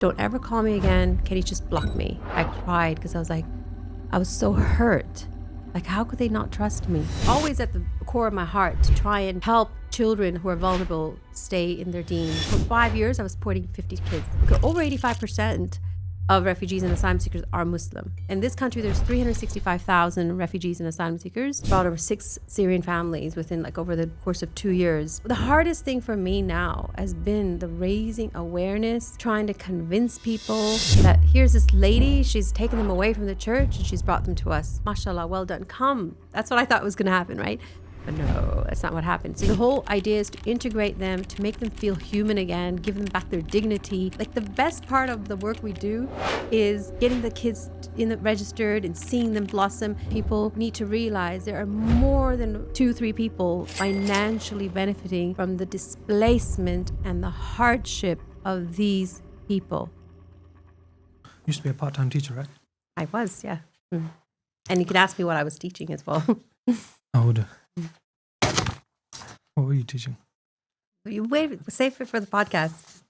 Don't ever call me again. Can you just block me? I cried because I was so hurt. Like, how could they not trust me? Always at the core of my heart to try and help children who are vulnerable stay in their deen. For 5 years, I was supporting 50 kids. Over 85% of refugees and asylum seekers are Muslim. In this country, there's 365,000 refugees and asylum seekers, brought over 6 Syrian families within over the course of 2 years. The hardest thing for me now has been the raising awareness, trying to convince people that here's this lady, she's taken them away from the church and she's brought them to us. MashaAllah, well done, come. That's what I thought was gonna happen, right? But no, that's not what happened. So the whole idea is to integrate them, to make them feel human again, give them back their dignity. Like, the best part of the work we do is getting the kids registered and seeing them blossom. People need to realize there are more than 2-3 people financially benefiting from the displacement and the hardship of these people. You used to be a part-time teacher, right? I was, yeah. And you could ask me what I was teaching as well. I would. What were you teaching? You wait, save it for the podcast.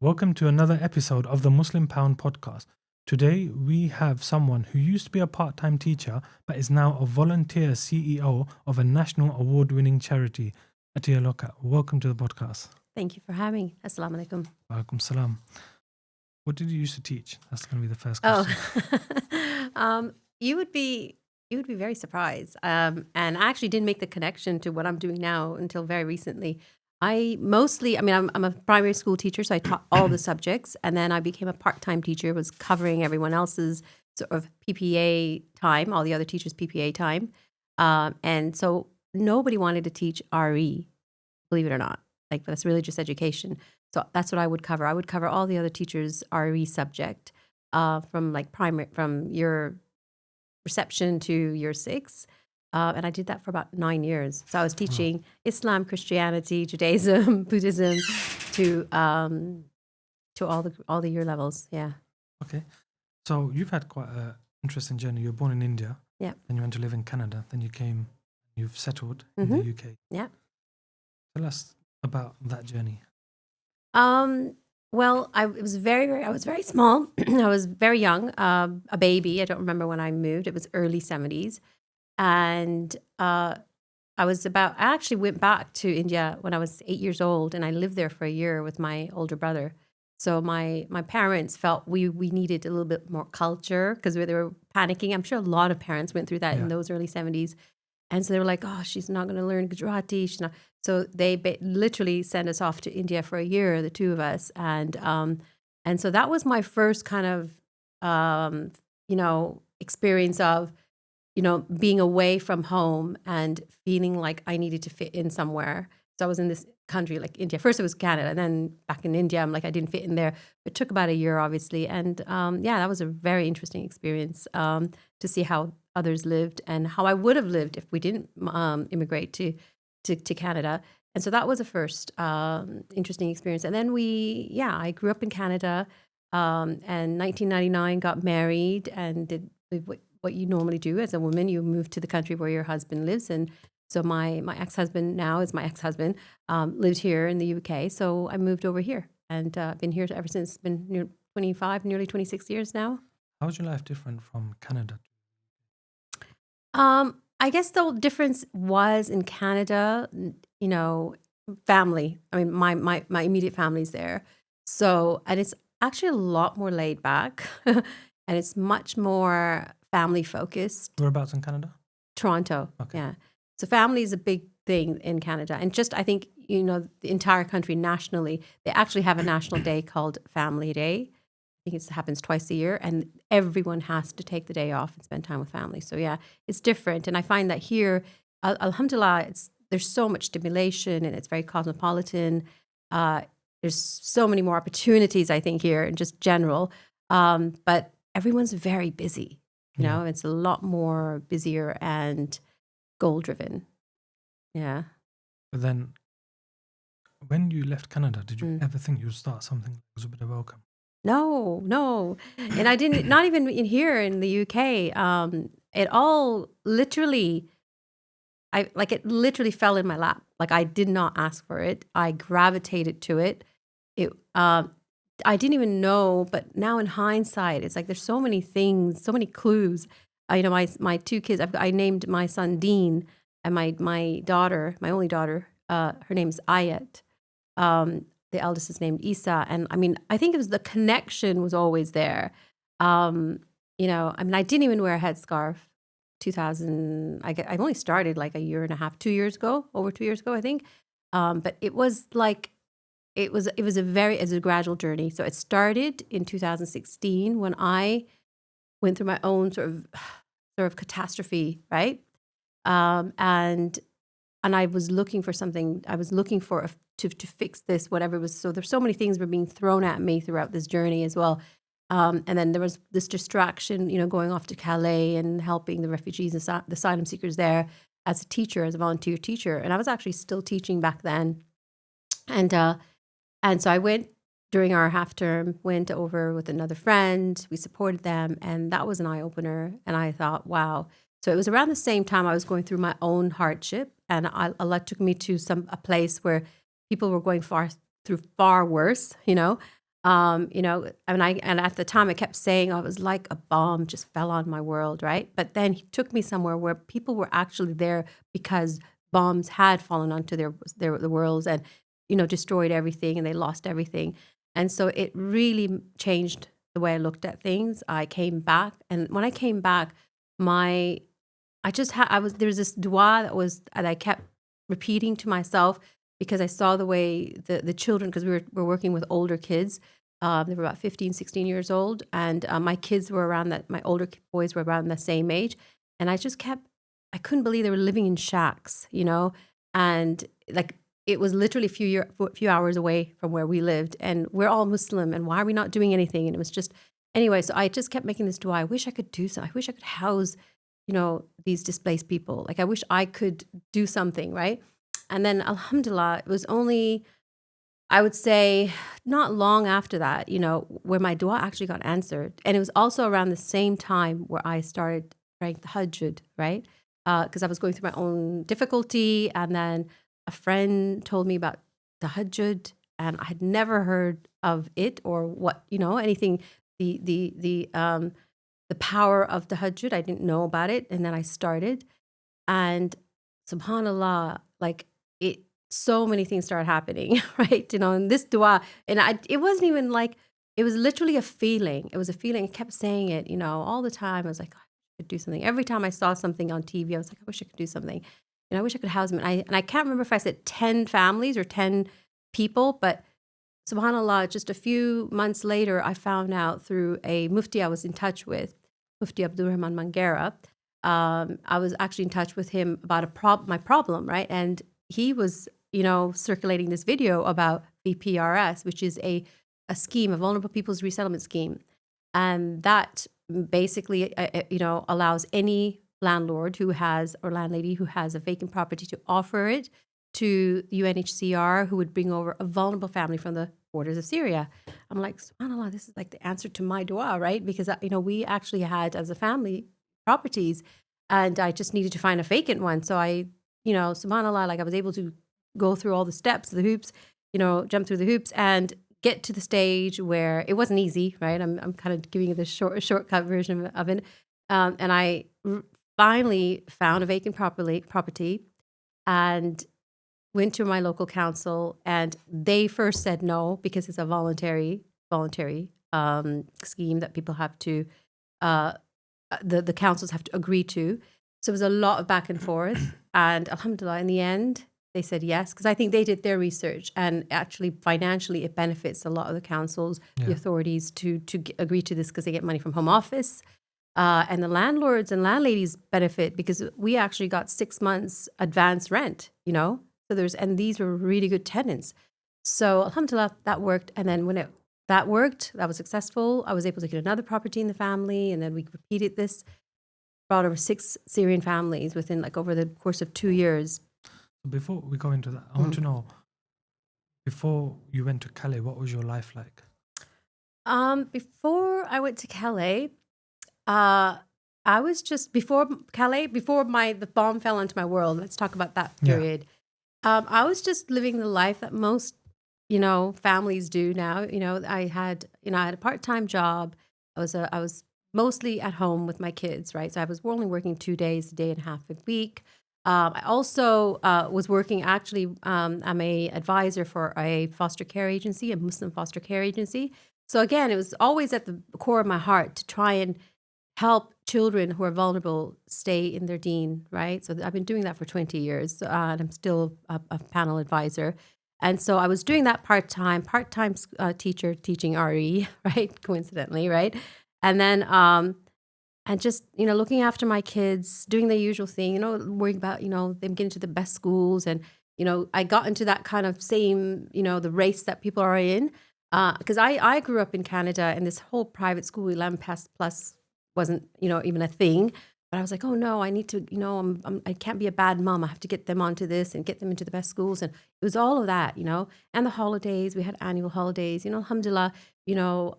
Welcome to another episode of the Muslim Pound podcast. Today we have someone who used to be a part-time teacher but is now a volunteer CEO of a national award-winning charity, Atia Lokhat. Welcome to the podcast. Thank you for having me. Assalamu alaikum. Walaikum salam. What did you used to teach? That's going to be the first question. You would be very surprised. And I actually didn't make the connection to what I'm doing now until very recently. I'm a primary school teacher, so I taught all the subjects. And then I became a part-time teacher, was covering everyone else's sort of PPA time, all the other teachers' PPA time. And so nobody wanted to teach RE, believe it or not. Like, that's religious education. So that's what I would cover. I would cover all the other teachers' RE subject from your reception to year 6. And I did that for about 9 years. So I was teaching Islam, Christianity, Judaism, Buddhism to all the year levels. Yeah. Okay. So you've had quite an interesting journey. You were born in India. Yeah. Then you went to live in Canada. Then you've settled in the UK. Yeah. Tell us about that journey. Well, I was very small. I was very young, a baby. I don't remember when I moved. It was early 70s. And I actually went back to India when I was 8 years old, and I lived there for a year with my older brother. So my parents felt we needed a little bit more culture because they were panicking. I'm sure a lot of parents went through that in those early 70s. And so they were like, oh, she's not going to learn Gujarati. She's not. So they literally sent us off to India for a year, the two of us. And so that was my first kind of, experience of, being away from home and feeling like I needed to fit in somewhere. So I was in this country like India. First it was Canada, and then back in India, I'm like, I didn't fit in there. It took about a year, obviously. And that was a very interesting experience to see how others lived and how I would have lived if we didn't immigrate to Canada. And so that was the first interesting experience. And then I grew up in Canada, and 1999 got married and did what you normally do as a woman. You move to the country where your husband lives. And so my ex-husband now is my ex-husband, lived here in the UK. So I moved over here and been here ever since. It's been 25, nearly 26 years now. How's your life different from Canada? I guess the difference was in Canada, family. I mean, my immediate family's there. So, and it's actually a lot more laid back and it's much more family focused. Whereabouts in Canada? Toronto. Okay. Yeah. So family is a big thing in Canada. And just, I think, the entire country nationally, they actually have a national day called Family Day. I think it happens twice a year, and everyone has to take the day off and spend time with family. So yeah, it's different. And I find that here, alhamdulillah, there's so much stimulation and it's very cosmopolitan. There's so many more opportunities, I think, here in just general. But everyone's very busy. It's a lot more busier and goal driven. Yeah. But then when you left Canada, did you ever think you'd start something like Zubeda Welcome? No. And I didn't, not even in here in the UK. It all literally, it literally fell in my lap. Like, I did not ask for it. I gravitated to it. I didn't even know, but now in hindsight, it's like there's so many things, so many clues. My two kids. I named my son Dean, and my daughter, my only daughter, her name's Ayat. The eldest is named Isa, and I mean, I think it was the connection was always there. I didn't even wear a headscarf. 2000, I only started like a year and a half, 2 years ago, over 2 years ago, I think. But it was like it's a gradual journey. So it started in 2016 when I went through my own sort of catastrophe, right? And I was looking for something. I was looking for to fix this, whatever it was. So there's so many things were being thrown at me throughout this journey as well. And then there was this distraction, going off to Calais and helping the refugees and the asylum seekers there as a teacher, as a volunteer teacher. And I was actually still teaching back then. And so I went during our half term, went over with another friend. We supported them, and that was an eye opener. And I thought, wow. So it was around the same time I was going through my own hardship, and Allah took me to a place where people were going through far worse. And at the time I kept saying, oh, it was like a bomb just fell on my world, right? But then he took me somewhere where people were actually there because bombs had fallen onto the worlds and destroyed everything, and they lost everything. And so it really changed the way I looked at things. I came back, and when I came back, there was this dua that I kept repeating to myself because I saw the way the children, because we were working with older kids. They were about 15, 16 years old, and my kids were around that. My older boys were around the same age, and I couldn't believe they were living in shacks, and like it was literally a few hours away from where we lived, and we're all Muslim, and why are we not doing anything? And it was just anyway. So I just kept making this dua. I wish I could do something. I wish I could house, these displaced people. Like I wish I could do something, right? And then, alhamdulillah, it was only, I would say, not long after that, where my dua actually got answered. And it was also around the same time where I started praying the tahajjud, right? Because I was going through my own difficulty. And then a friend told me about tahajjud, and I had never heard of it or what, anything, the power of tahajjud. I didn't know about it. And then I started. And subhanallah, like so many things started happening, right? And this dua, and it wasn't even like, it was literally a feeling. It was a feeling. I kept saying it, all the time. I was like, oh, I could do something. Every time I saw something on TV, I was like, I wish I could do something. I wish I could house them. And I can't remember if I said 10 families or 10 people, but subhanallah, just a few months later, I found out through a mufti I was in touch with, Mufti Abdurrahman Mangera. I was actually in touch with him about my problem, right? And he was, circulating this video about VPRS, which is a scheme, a vulnerable people's resettlement scheme. And that basically, allows any landlord or landlady who has a vacant property to offer it to UNHCR, who would bring over a vulnerable family from the borders of Syria. I'm like, subhanAllah, this is like the answer to my dua, right? Because, we actually had, as a family, properties, and I just needed to find a vacant one. So I, subhanAllah, like I was able to go through all the steps, the hoops, jump through the hoops and get to the stage where it wasn't easy, right? I'm kind of giving you the shortcut version of it. And I finally found a vacant property and went to my local council, and they first said no because it's a voluntary scheme that people have to, the councils have to agree to. So it was a lot of back and forth, and alhamdulillah, in the end, they said yes, because I think they did their research, and actually financially it benefits a lot of the councils, the authorities to agree to this because they get money from Home Office. And the landlords and landladies benefit because we actually got 6 months advance rent, and these were really good tenants. So alhamdulillah, that worked. And then when that worked, that was successful, I was able to get another property in the family, and then we repeated this, brought over 6 Syrian families within over the course of 2 years. Before we go into that, I want to know, before you went to Calais, what was your life like? Before I went to Calais, I was just before the bomb fell onto my world. Let's talk about that period. I was just living the life that most families do now. I had a part-time job. I was mostly at home with my kids, right? So I was only working 2 days, a day and a half a week. I also was working actually. I'm a advisor for a foster care agency, a Muslim foster care agency. So again, it was always at the core of my heart to try and help children who are vulnerable stay in their deen, right? So I've been doing that for 20 years, and I'm still a panel advisor. And so I was doing that part-time teacher teaching RE, right? Coincidentally, right? And then, and just, looking after my kids, doing the usual thing, worrying about, them getting to the best schools. And, I got into that kind of same, the race that people are in. Because I grew up in Canada, and this whole private school 11 plus wasn't, even a thing. But I was like, oh no, I need to, I can't be a bad mom. I have to get them onto this and get them into the best schools. And it was all of that, and the holidays. We had annual holidays, alhamdulillah.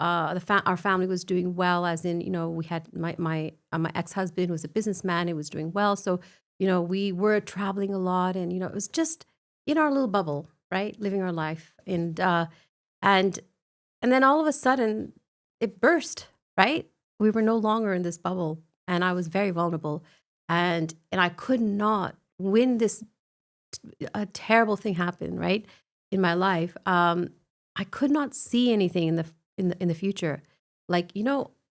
Our family was doing well, as in, we had my ex-husband was a businessman. He was doing well. So, we were traveling a lot, and, it was just in our little bubble, right? Living our life. And then all of a sudden it burst, right? We were no longer in this bubble, and I was very vulnerable, and I could not, when this a terrible thing happened, right, in my life. I could not see anything in the future. Like,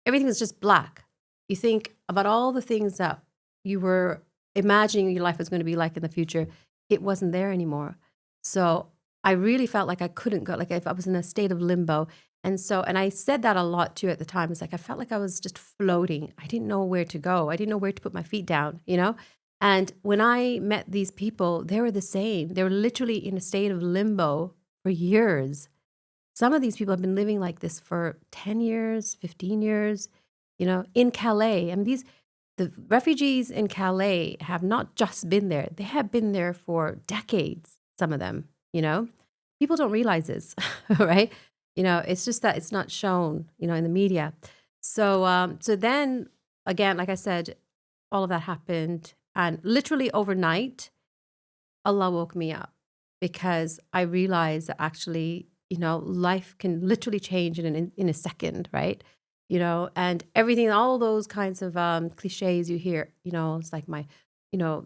everything is just black. You think about all the things that you were imagining your life was going to be like in the future. It wasn't there anymore. So I really felt like I couldn't go, like if I was in a state of limbo. And I said that a lot too at the time. It's like I felt like I was just floating. I didn't know where to go. I didn't know where to put my feet down. And when I met these people, they were the same. They were literally in a state of limbo for years. Some of these people have been living like this for 10 years, 15 years, in Calais. And the refugees in Calais have not just been there, they have been there for decades, some of them, People don't realize this, right? It's just that it's not shown, in the media. So then again, like I said, all of that happened. And literally overnight, Allah woke me up because I realized that actually, life can literally change in a second, right? And everything, all those kinds of cliches you hear, it's like you know,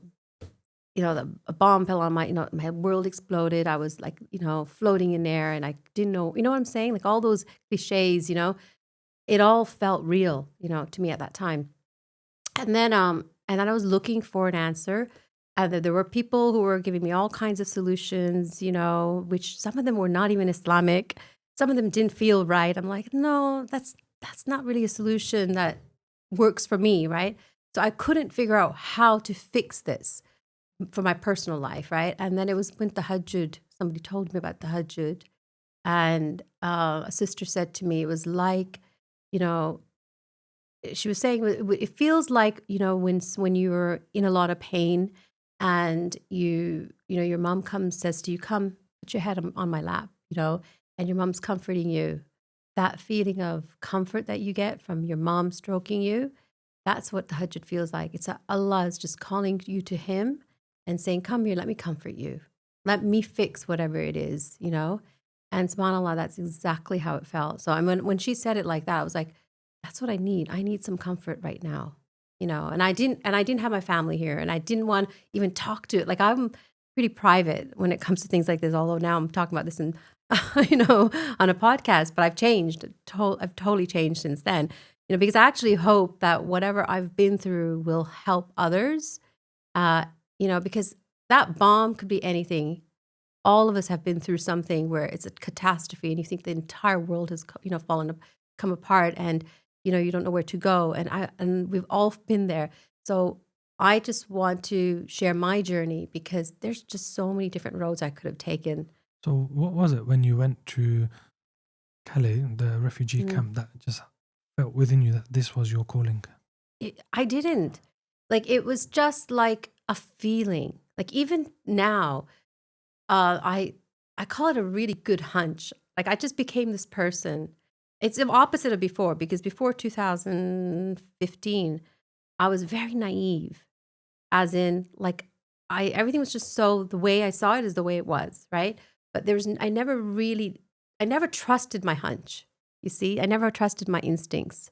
a bomb fell on my world exploded. I was like, floating in air, and I didn't know, what I'm saying? Like all those cliches, it all felt real, to me at that time. And then I was looking for an answer. And there were people who were giving me all kinds of solutions, which some of them were not even Islamic. Some of them didn't feel right. I'm like, no, that's not really a solution that works for me, right? So I couldn't figure out how to fix this for my personal life, right? And then it was when the Tahajjud, somebody told me about the Tahajjud, and a sister said to me, it was like, you know, she was saying it feels like, when you're in a lot of pain, and your mom comes, says to you, come put your head on my lap, and your mom's comforting you. That feeling of comfort that you get from your mom stroking you, that's what the Tahajjud feels like. It's that Allah is just calling you to him and saying, come here, let me comfort you, let me fix whatever it is. And subhanAllah, that's exactly how it felt. So when she said it like that, I was like, that's what I need. I need some comfort right now. And I didn't have my family here, and I didn't want to even talk to it. Like, I'm pretty private when it comes to things like this, although now I'm talking about this in, on a podcast, but I've changed. I've totally changed since then, because I actually hope that whatever I've been through will help others, because that bomb could be anything. All of us have been through something where it's a catastrophe, and you think the entire world has, come apart, and you don't know where to go, and we've all been there. So I just want to share my journey, because there's just so many different roads I could have taken. So, what was it when you went to Calais, the refugee Mm. camp, that just felt within you that this was your calling? I didn't. Like, it was just like a feeling. Like, even now, I call it a really good hunch. Like, I just became this person. It's the opposite of before, because before 2015, I was very naive, as in, like, everything was just so, the way I saw it is the way it was, right? but I never trusted my hunch. You see, I never trusted my instincts.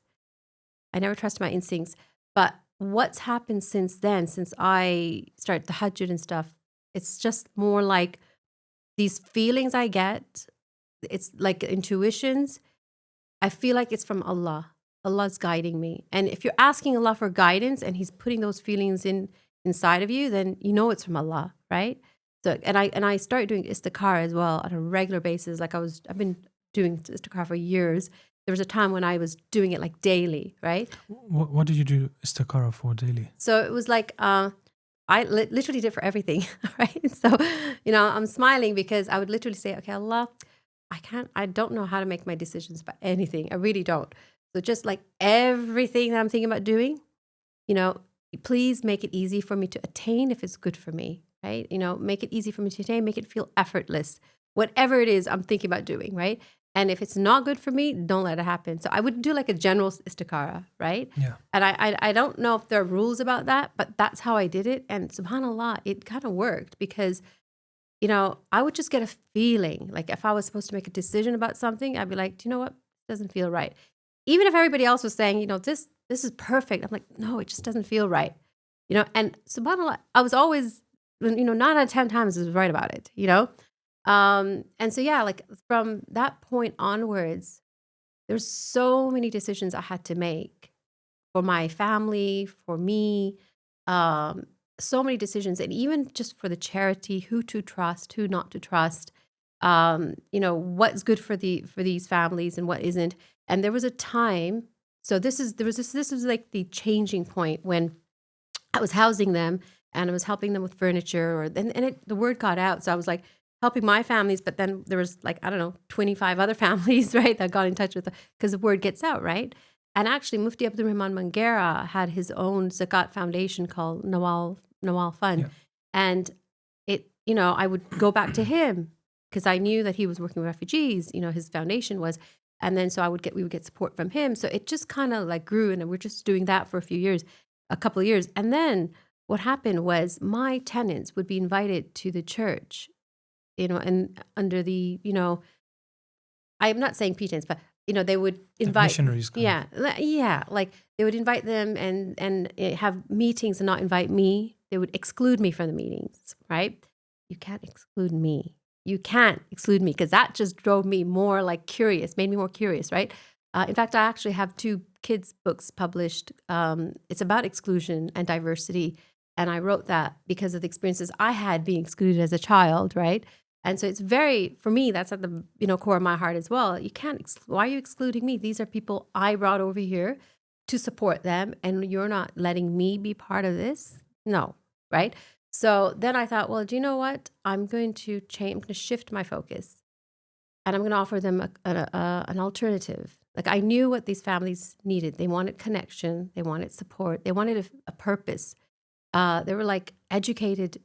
I never trusted my instincts. But what's happened since then, since I started the Hajj and stuff, it's just more like these feelings I get. It's like intuitions. I feel like it's from Allah. Allah's guiding me. And if you're asking Allah for guidance and He's putting those feelings inside of you, then you know it's from Allah, right? So and I started doing istikhara as well on a regular basis. Like I've been doing istikhara for years. There was a time when I was doing it like daily, right? What did you do istikhara for daily? So it was like I literally did for everything, right? So, I'm smiling because I would literally say, okay, Allah, I don't know how to make my decisions about anything. I really don't. So just like everything that I'm thinking about doing, you know, please make it easy for me to attain if it's good for me, right? Make it easy for me to attain, make it feel effortless. Whatever it is I'm thinking about doing, right? And if it's not good for me, don't let it happen. So I would do like a general istikhara, right? Yeah. And I don't know if there are rules about that, but that's how I did it. And subhanAllah, it kind of worked because, I would just get a feeling. Like if I was supposed to make a decision about something, I'd be like, do you know what? It doesn't feel right. Even if everybody else was saying, this is perfect. I'm like, no, it just doesn't feel right. And subhanAllah, I was always, 9 out of 10 times I was right about it, and so, yeah, like from that point onwards, there's so many decisions I had to make for my family, for me, um, so many decisions, and even just for the charity, who to trust, who not to trust, what's good for these families and what isn't. And there was a time, so this was like the changing point when I was housing them and I was helping them with furniture, the word got out, so I was like helping my families, but then there was like, I don't know, 25 other families, right, that got in touch with because the word gets out, right? And actually, Mufti Abdul Rahman Mangera had his own Zakat foundation called Nawal Fund. Yeah. And I would go back to him because I knew that he was working with refugees, his foundation was. And then so we would get support from him. So it just kind of like grew, and we're just doing that for a couple of years. And then what happened was my tenants would be invited to the church, and under the, I'm not saying pretense, but they would invite missionaries. yeah, like they would invite them and have meetings and not invite me. They would exclude me from the meetings, right? You can't exclude me. You can't exclude me because that just drove me more like curious, made me more curious, right? In fact, I actually have 2 kids' books published. It's about exclusion and diversity. And I wrote that because of the experiences I had being excluded as a child, right? And so it's for me, that's at the core of my heart as well. You can't, why are you excluding me? These are people I brought over here to support them, and you're not letting me be part of this? No, right? So then I thought, well, do you know what? I'm going to change, I'm going to shift my focus, and I'm going to offer them an alternative. Like I knew what these families needed. They wanted connection. They wanted support. They wanted a purpose. They were like educated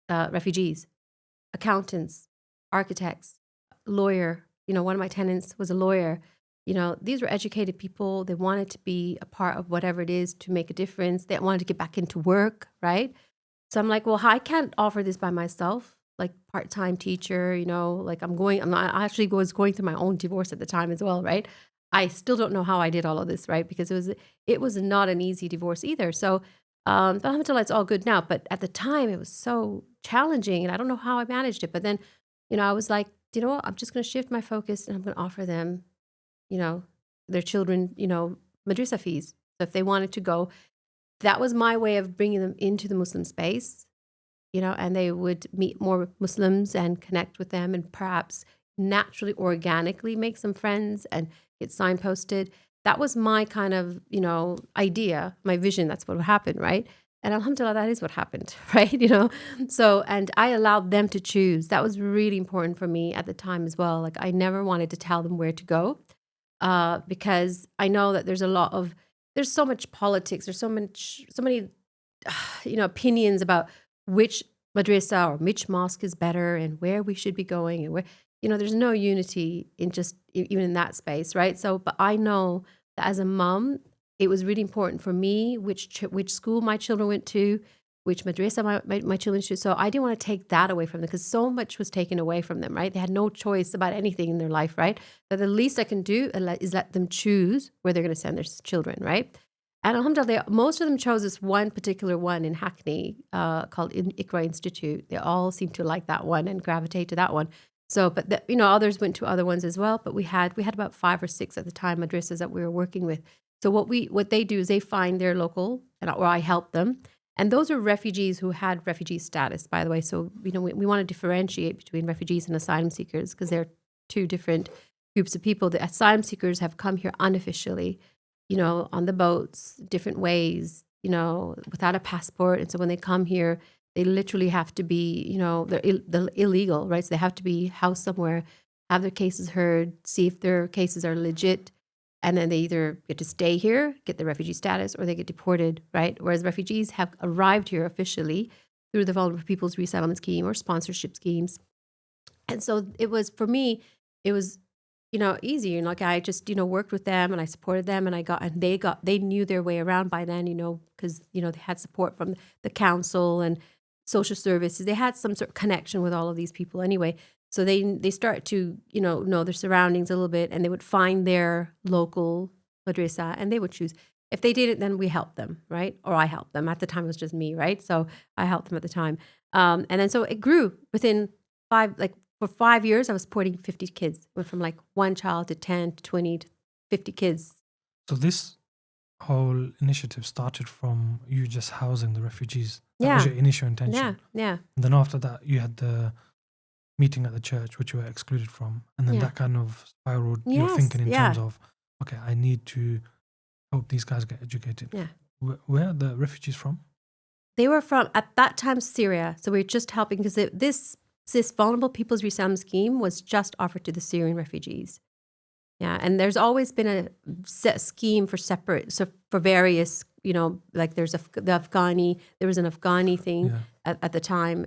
refugees, accountants, architects, lawyer. One of my tenants was a lawyer. These were educated people. They wanted to be a part of whatever it is to make a difference. They wanted to get back into work, right? So I'm like, well, I can't offer this by myself, like part-time teacher, like I actually was going through my own divorce at the time as well, right? I still don't know how I did all of this, right? Because it was not an easy divorce either. So, but alhamdulillah, it's all good now. But at the time, it was so challenging, and I don't know how I managed it. But then, I was like, you know what? I'm just going to shift my focus, and I'm going to offer them, their children, madrasa fees. So if they wanted to go, that was my way of bringing them into the Muslim space, and they would meet more Muslims and connect with them, and perhaps naturally, organically make some friends and get signposted. That was my kind of, idea, my vision. That's what would happen, right? And alhamdulillah, that is what happened, right? So, and I allowed them to choose. That was really important for me at the time as well. Like I never wanted to tell them where to go because I know that there's so much politics. There's so many, opinions about which madrasa or which mosque is better and where we should be going and where, there's no unity in just even in that space, right? So, but I know that as a mom, it was really important for me which school my children went to, which madrasa my children should. So I didn't want to take that away from them because so much was taken away from them, right? They had no choice about anything in their life, right? But the least I can do is let them choose where they're going to send their children, right? And alhamdulillah, most of them chose this one particular one in Hackney called Iqra Institute. They all seemed to like that one and gravitate to that one. So, but others went to other ones as well. But we had about 5 or 6 at the time madrasas that we were working with. So what they do is they find their local, or I help them. And those are refugees who had refugee status, by the way. So, we want to differentiate between refugees and asylum seekers because they're two different groups of people. The asylum seekers have come here unofficially, on the boats, different ways, without a passport. And so when they come here, they literally have to be, they're illegal, right? So they have to be housed somewhere, have their cases heard, see if their cases are legit. And then they either get to stay here, get the refugee status, or they get deported, right? Whereas refugees have arrived here officially through the Vulnerable People's Resettlement Scheme or sponsorship schemes. And so for me, it was, easy. Like I just, worked with them and I supported them and they knew their way around by then, because, they had support from the council and social services. They had some sort of connection with all of these people anyway. So they start to, know their surroundings a little bit, and they would find their local madrasa and they would choose. If they didn't, then we helped them, right? Or I helped them. At the time, it was just me, right? So I helped them at the time. And then so it grew within for 5 years, I was supporting 50 kids. Went from like 1 child to 10 to 20 to 50 kids. So this whole initiative started from you just housing the refugees. That Yeah. was your initial intention. Yeah. And then after that, you had the meeting at the church, which you were excluded from. And then Yeah. that kind of spiraled your Yes, thinking in yeah. terms of, okay, I need to help these guys get educated. Yeah. Where are the refugees from? They were from, at that time, Syria. So we were just helping because this Vulnerable People's Resettlement Scheme was just offered to the Syrian refugees. Yeah, and there's always been a set scheme for various, like there was an Afghani thing Yeah. at the time.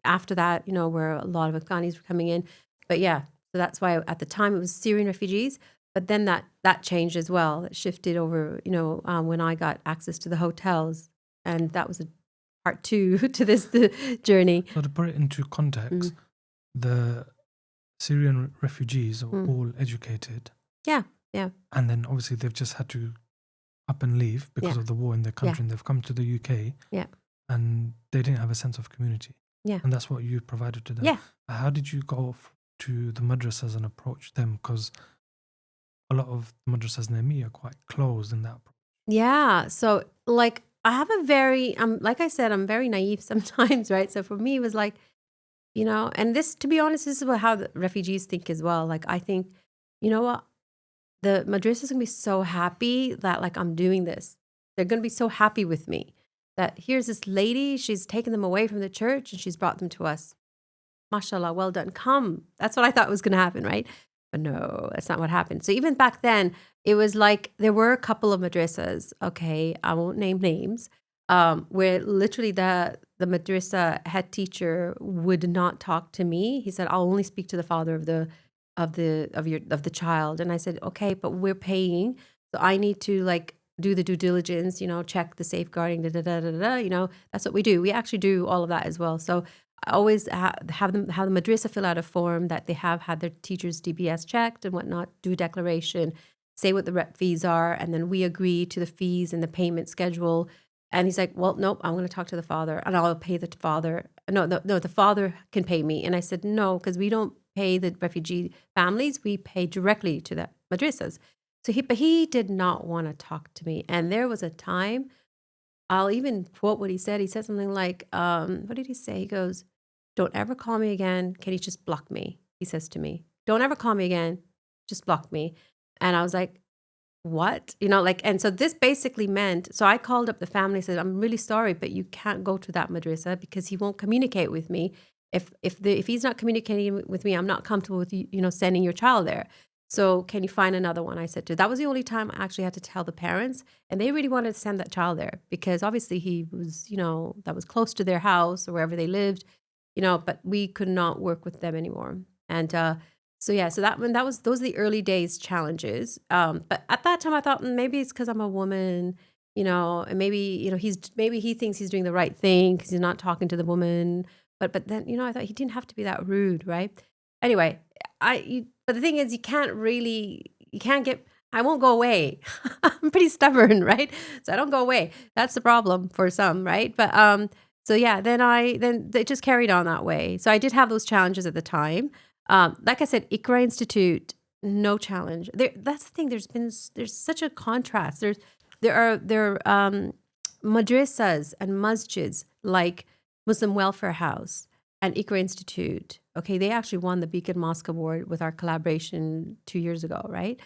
After that, where a lot of Afghanis were coming in. But yeah, so that's why at the time it was Syrian refugees. But then that changed as well. It shifted over, when I got access to the hotels, and that was a part 2 to this journey. So to put it into context, the Syrian refugees are all educated. Yeah. And then obviously they've just had to up and leave because Yeah. of the war in their country, Yeah. and they've come to the UK. Yeah. And they didn't have a sense of community. Yeah. And that's what you provided to them. Yeah. How did you go to the madrasas and approach them? Because a lot of madrasas near me are quite closed in that approach. Yeah. So like I have like I said, I'm very naive sometimes, right? So for me, it was like, and this, to be honest, this is how the refugees think as well. Like I think, you know what? The madrasa is going to be so happy that like I'm doing this. They're going to be so happy with me that here's this lady, she's taken them away from the church and she's brought them to us. MashaAllah, well done. Come. That's what I thought was going to happen, right? But no, that's not what happened. So even back then, it was like there were a couple of madrasas, okay, I won't name names, where literally the madrasa head teacher would not talk to me. He said, I'll only speak to the father of the child. And I said, okay, but we're paying. So I need to like do the due diligence, check the safeguarding, that's what we do. We actually do all of that as well. So I always have the madrasa fill out a form that they have had their teachers' DBS checked and whatnot, do a declaration, say what the rep fees are, and then we agree to the fees and the payment schedule. And he's like, well, nope, I'm going to talk to the father and I'll pay the father. No, the father can pay me. And I said, no, because we don't pay the refugee families. We pay directly to the madrasas. But he did not want to talk to me. And there was a time, I'll even quote what he said. He said something like, what did he say? He goes, don't ever call me again. Can you just block me? He says to me, don't ever call me again. Just block me. And I was like, what? And so this basically meant, so I called up the family and said, I'm really sorry, but you can't go to that madrasa because he won't communicate with me. If he's not communicating with me, I'm not comfortable with you, sending your child there. So can you find another one? I said that was the only time I actually had to tell the parents, and they really wanted to send that child there because obviously he was, that was close to their house or wherever they lived, but we could not work with them anymore. And so those are the early days challenges. But at that time I thought maybe it's because I'm a woman, and maybe, maybe he thinks he's doing the right thing because he's not talking to the woman. But then, I thought he didn't have to be that rude, right? Anyway, but the thing is, you can't get, I won't go away. I'm pretty stubborn, right? So I don't go away. That's the problem for some, right? But so yeah, then it just carried on that way. So I did have those challenges at the time. Like I said, Ikra Institute, no challenge. That's the thing. There's such a contrast. There are madrasas and masjids like Muslim Welfare House and Ikra Institute. Okay, they actually won the Beacon Mosque Award with our collaboration 2 years ago, right?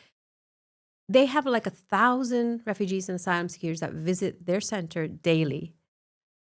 They have like 1,000 refugees and asylum seekers that visit their center daily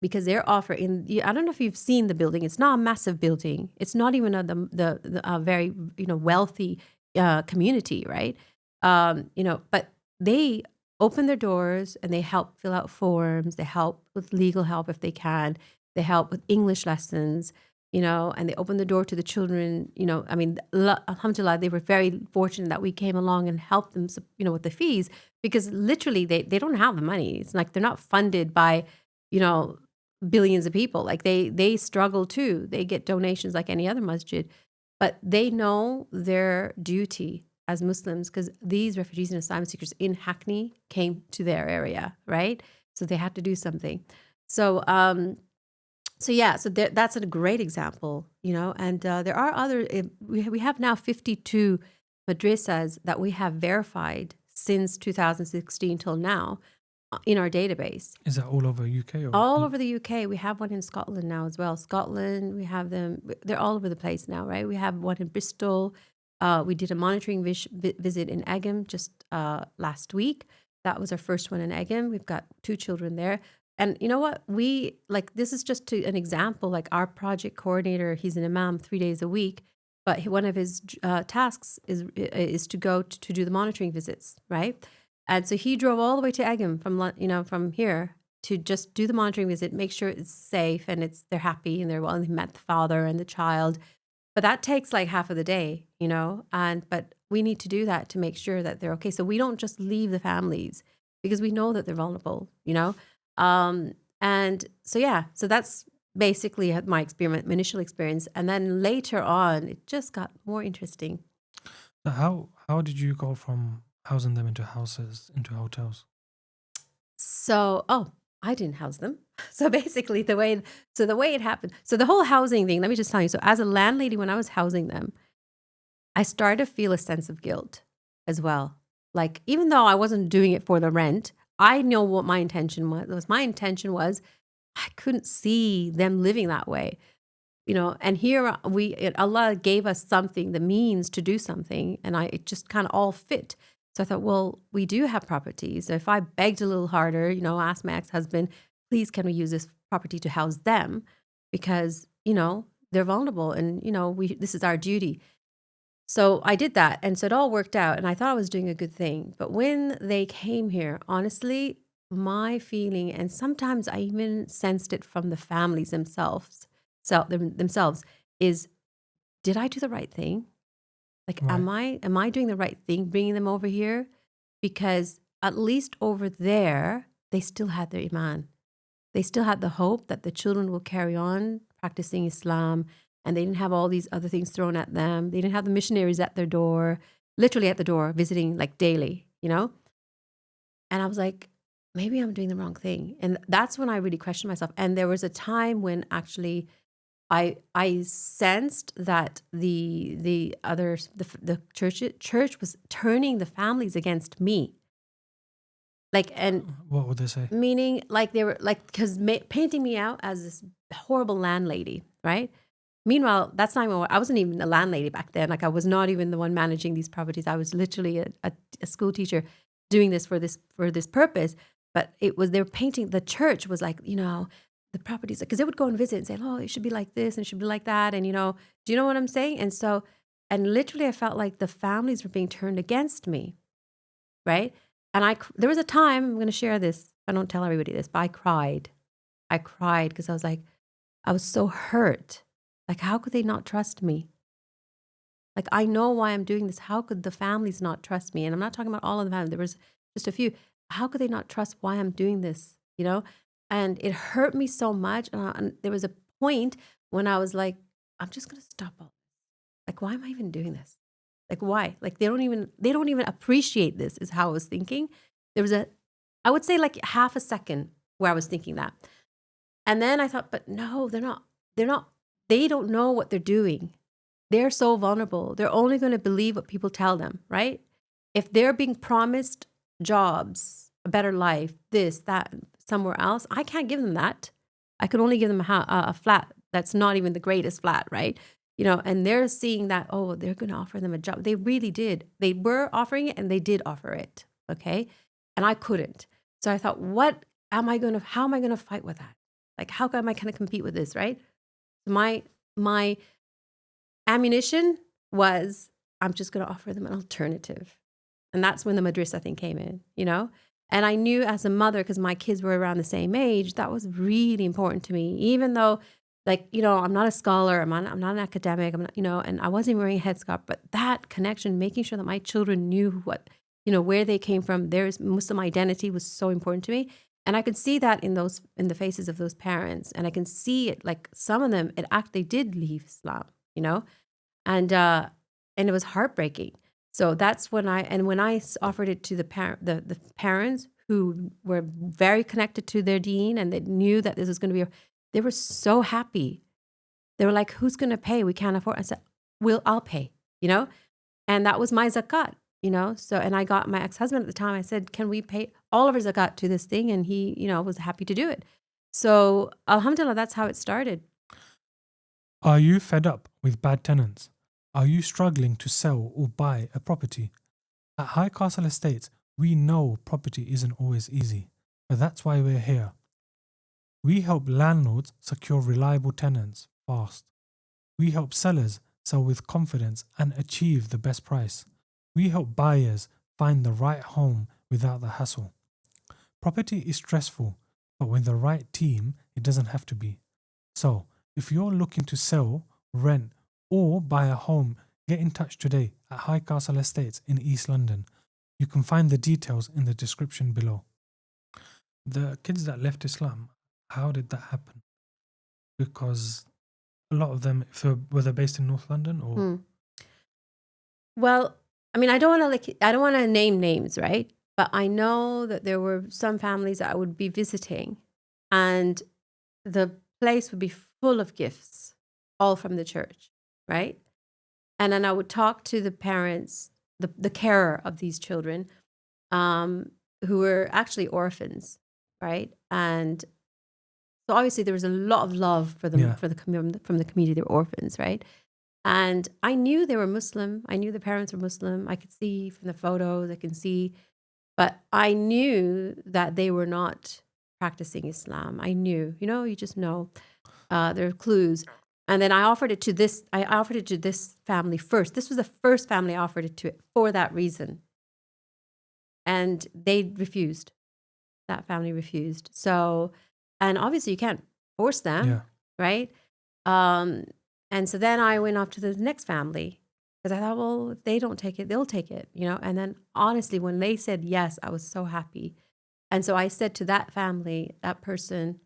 because they're offering. I don't know if you've seen the building. It's not a massive building. It's not even a very wealthy community, right? But they open their doors and they help fill out forms. They help with legal help if they can. They help with English lessons. And they open the door to the children. I mean, alhamdulillah, they were very fortunate that we came along and helped them, with the fees because literally they don't have the money. It's like they're not funded by, you know, billions of people. Like they struggle too. They get donations like any other masjid, but they know their duty as Muslims because these refugees and asylum seekers in Hackney came to their area, right? So they had to do something. So that's a great example, and there are other, we have now 52 madrasas that we have verified since 2016 till now in our database. Is that all over UK? All over the UK. We have one in Scotland now as well. Scotland, we have them, they're all over the place now, right? We have one in Bristol. We did a monitoring visit in Egham just last week. That was our first one in Egham. We've got 2 children there. And you know what? This is just an example, like our project coordinator, he's an imam 3 days a week, but one of his tasks is to go to do the monitoring visits, right? And so he drove all the way to Egham from here to just do the monitoring visit, make sure it's safe and they're happy and they're well, and they met the father and the child. But that takes like half of the day, but we need to do that to make sure that they're okay. So we don't just leave the families because we know that they're vulnerable, and so that's basically my initial experience. And then later on, it just got more interesting. So how did you go from housing them into houses, into hotels? So, I didn't house them. So basically the way it happened. So the whole housing thing, let me just tell you. So as a landlady, when I was housing them, I started to feel a sense of guilt as well. Like, even though I wasn't doing it for the rent, I know what my intention was. My intention was I couldn't see them living that way. And here Allah gave us something, the means to do something, and it just kind of all fit. So I thought, well, we do have properties. So if I begged a little harder, asked my ex-husband, please, can we use this property to house them? Because, they're vulnerable and, this is our duty. So I did that. And so it all worked out. And I thought I was doing a good thing. But when they came here, honestly, my feeling, and sometimes I even sensed it from the families themselves, is, did I do the right thing? Like, Right. am I doing the right thing bringing them over here? Because at least over there, they still had their Iman. They still had the hope that the children will carry on practicing Islam, and they didn't have all these other things thrown at them. They didn't have the missionaries at their door, literally at the door, visiting like daily, And I was like, maybe I'm doing the wrong thing. And that's when I really questioned myself. And there was a time when actually I sensed that the church was turning the families against me. Like, and What would they say? meaning like they were like, because painting me out as this horrible landlady, right? Meanwhile, that's not even I wasn't even a landlady back then. Like, I was not even the one managing these properties. I was literally a school teacher doing this for this purpose. But they were painting, the church was like, the properties, because they would go and visit and say, oh, it should be like this and it should be like that. And, do you know what I'm saying? And so, and literally I felt like the families were being turned against me, right? And there was a time, I'm going to share this. I don't tell everybody this, but I cried. I cried because I was like, I was so hurt. Like, how could they not trust me? Like, I know why I'm doing this. How could the families not trust me? And I'm not talking about all of the families. There was just a few. how could they not trust why I'm doing this? And it hurt me so much. And there was a point when I was like, I'm just going to stop all. Like, why am I even doing this? Like, why? Like, they don't even appreciate this, is how I was thinking. There was I would say like half a second where I was thinking that. And then I thought, but no, they don't know what they're doing. They're so vulnerable. They're only going to believe what people tell them, right? If they're being promised jobs, a better life, this, that, somewhere else, I can't give them that. I could only give them a flat that's not even the greatest flat, right? And they're seeing that, oh, they're going to offer them a job. They really did. They were offering it and they did offer it. Okay. And I couldn't. So I thought, how am I going to fight with that? Like, how am I going to compete with this, right? My ammunition was, I'm just going to offer them an alternative. And that's when the madrasa thing came in. And I knew as a mother, because my kids were around the same age, that was really important to me, even though, like, I'm not a scholar, I'm not an academic, I'm not, and I wasn't wearing a headscarf, but that connection, making sure that my children knew where they came from, their Muslim identity was so important to me. And I could see that in the faces of those parents. And I can see it, like some of them, it actually did leave Islam, and it was heartbreaking. So that's when I offered it to the parents who were very connected to their deen and they knew that this was going to be, they were so happy. They were like, who's going to pay? We can't afford. I said, I'll pay, and that was my zakat, So, and I got my ex-husband at the time. I said, can we pay all of our zakat to this thing? And he, was happy to do it. So, alhamdulillah, that's how it started. Are you fed up with bad tenants? Are you struggling to sell or buy a property? At High Castle Estates, we know property isn't always easy, but that's why we're here. We help landlords secure reliable tenants fast. We help sellers sell with confidence and achieve the best price. We help buyers find the right home without the hassle. Property is stressful, but with the right team, it doesn't have to be. So, if you're looking to sell, rent, or buy a home, get in touch today at High Castle Estates in East London. You can find the details in the description below. The kids that left Islam, how did that happen? Because a lot of them, were they based in North London or? Well, I mean, I don't want to name names, right? But I know that there were some families that I would be visiting, and the place would be full of gifts, all from the church, right? And then I would talk to the parents, the carer of these children, who were actually orphans, right? And so obviously there was a lot of love for them, Yeah. from the community. They were orphans, right? And I knew they were Muslim. I knew the parents were Muslim. I could see from the photos, but I knew that they were not practicing Islam. I knew, you just know. There are clues. And then I offered it to this family first. This was the first family I offered it to for that reason. And they refused. That family refused. So, and obviously you can't force them, Yeah. right? And so then I went off to the next family because I thought, well, if they don't take it, they'll take it, And then honestly, when they said yes, I was so happy. And so I said to that family, that person,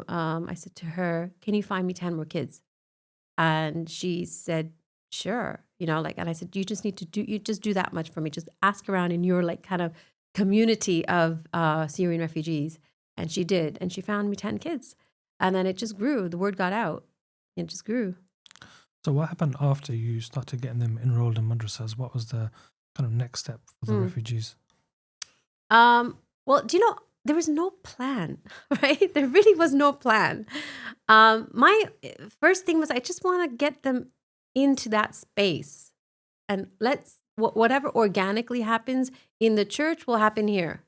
I said to her, can you find me 10 more kids? And she said, sure, and I said, you just do that much for me. Just ask around in your kind of community of Syrian refugees. And she did. And she found me 10 kids. And then it just grew. The word got out. It just grew. So what happened after you started getting them enrolled in madrasas? What was the kind of next step for the refugees? Well, there was no plan, right? There really was no plan. My first thing was I just want to get them into that space, and whatever organically happens in the church will happen here.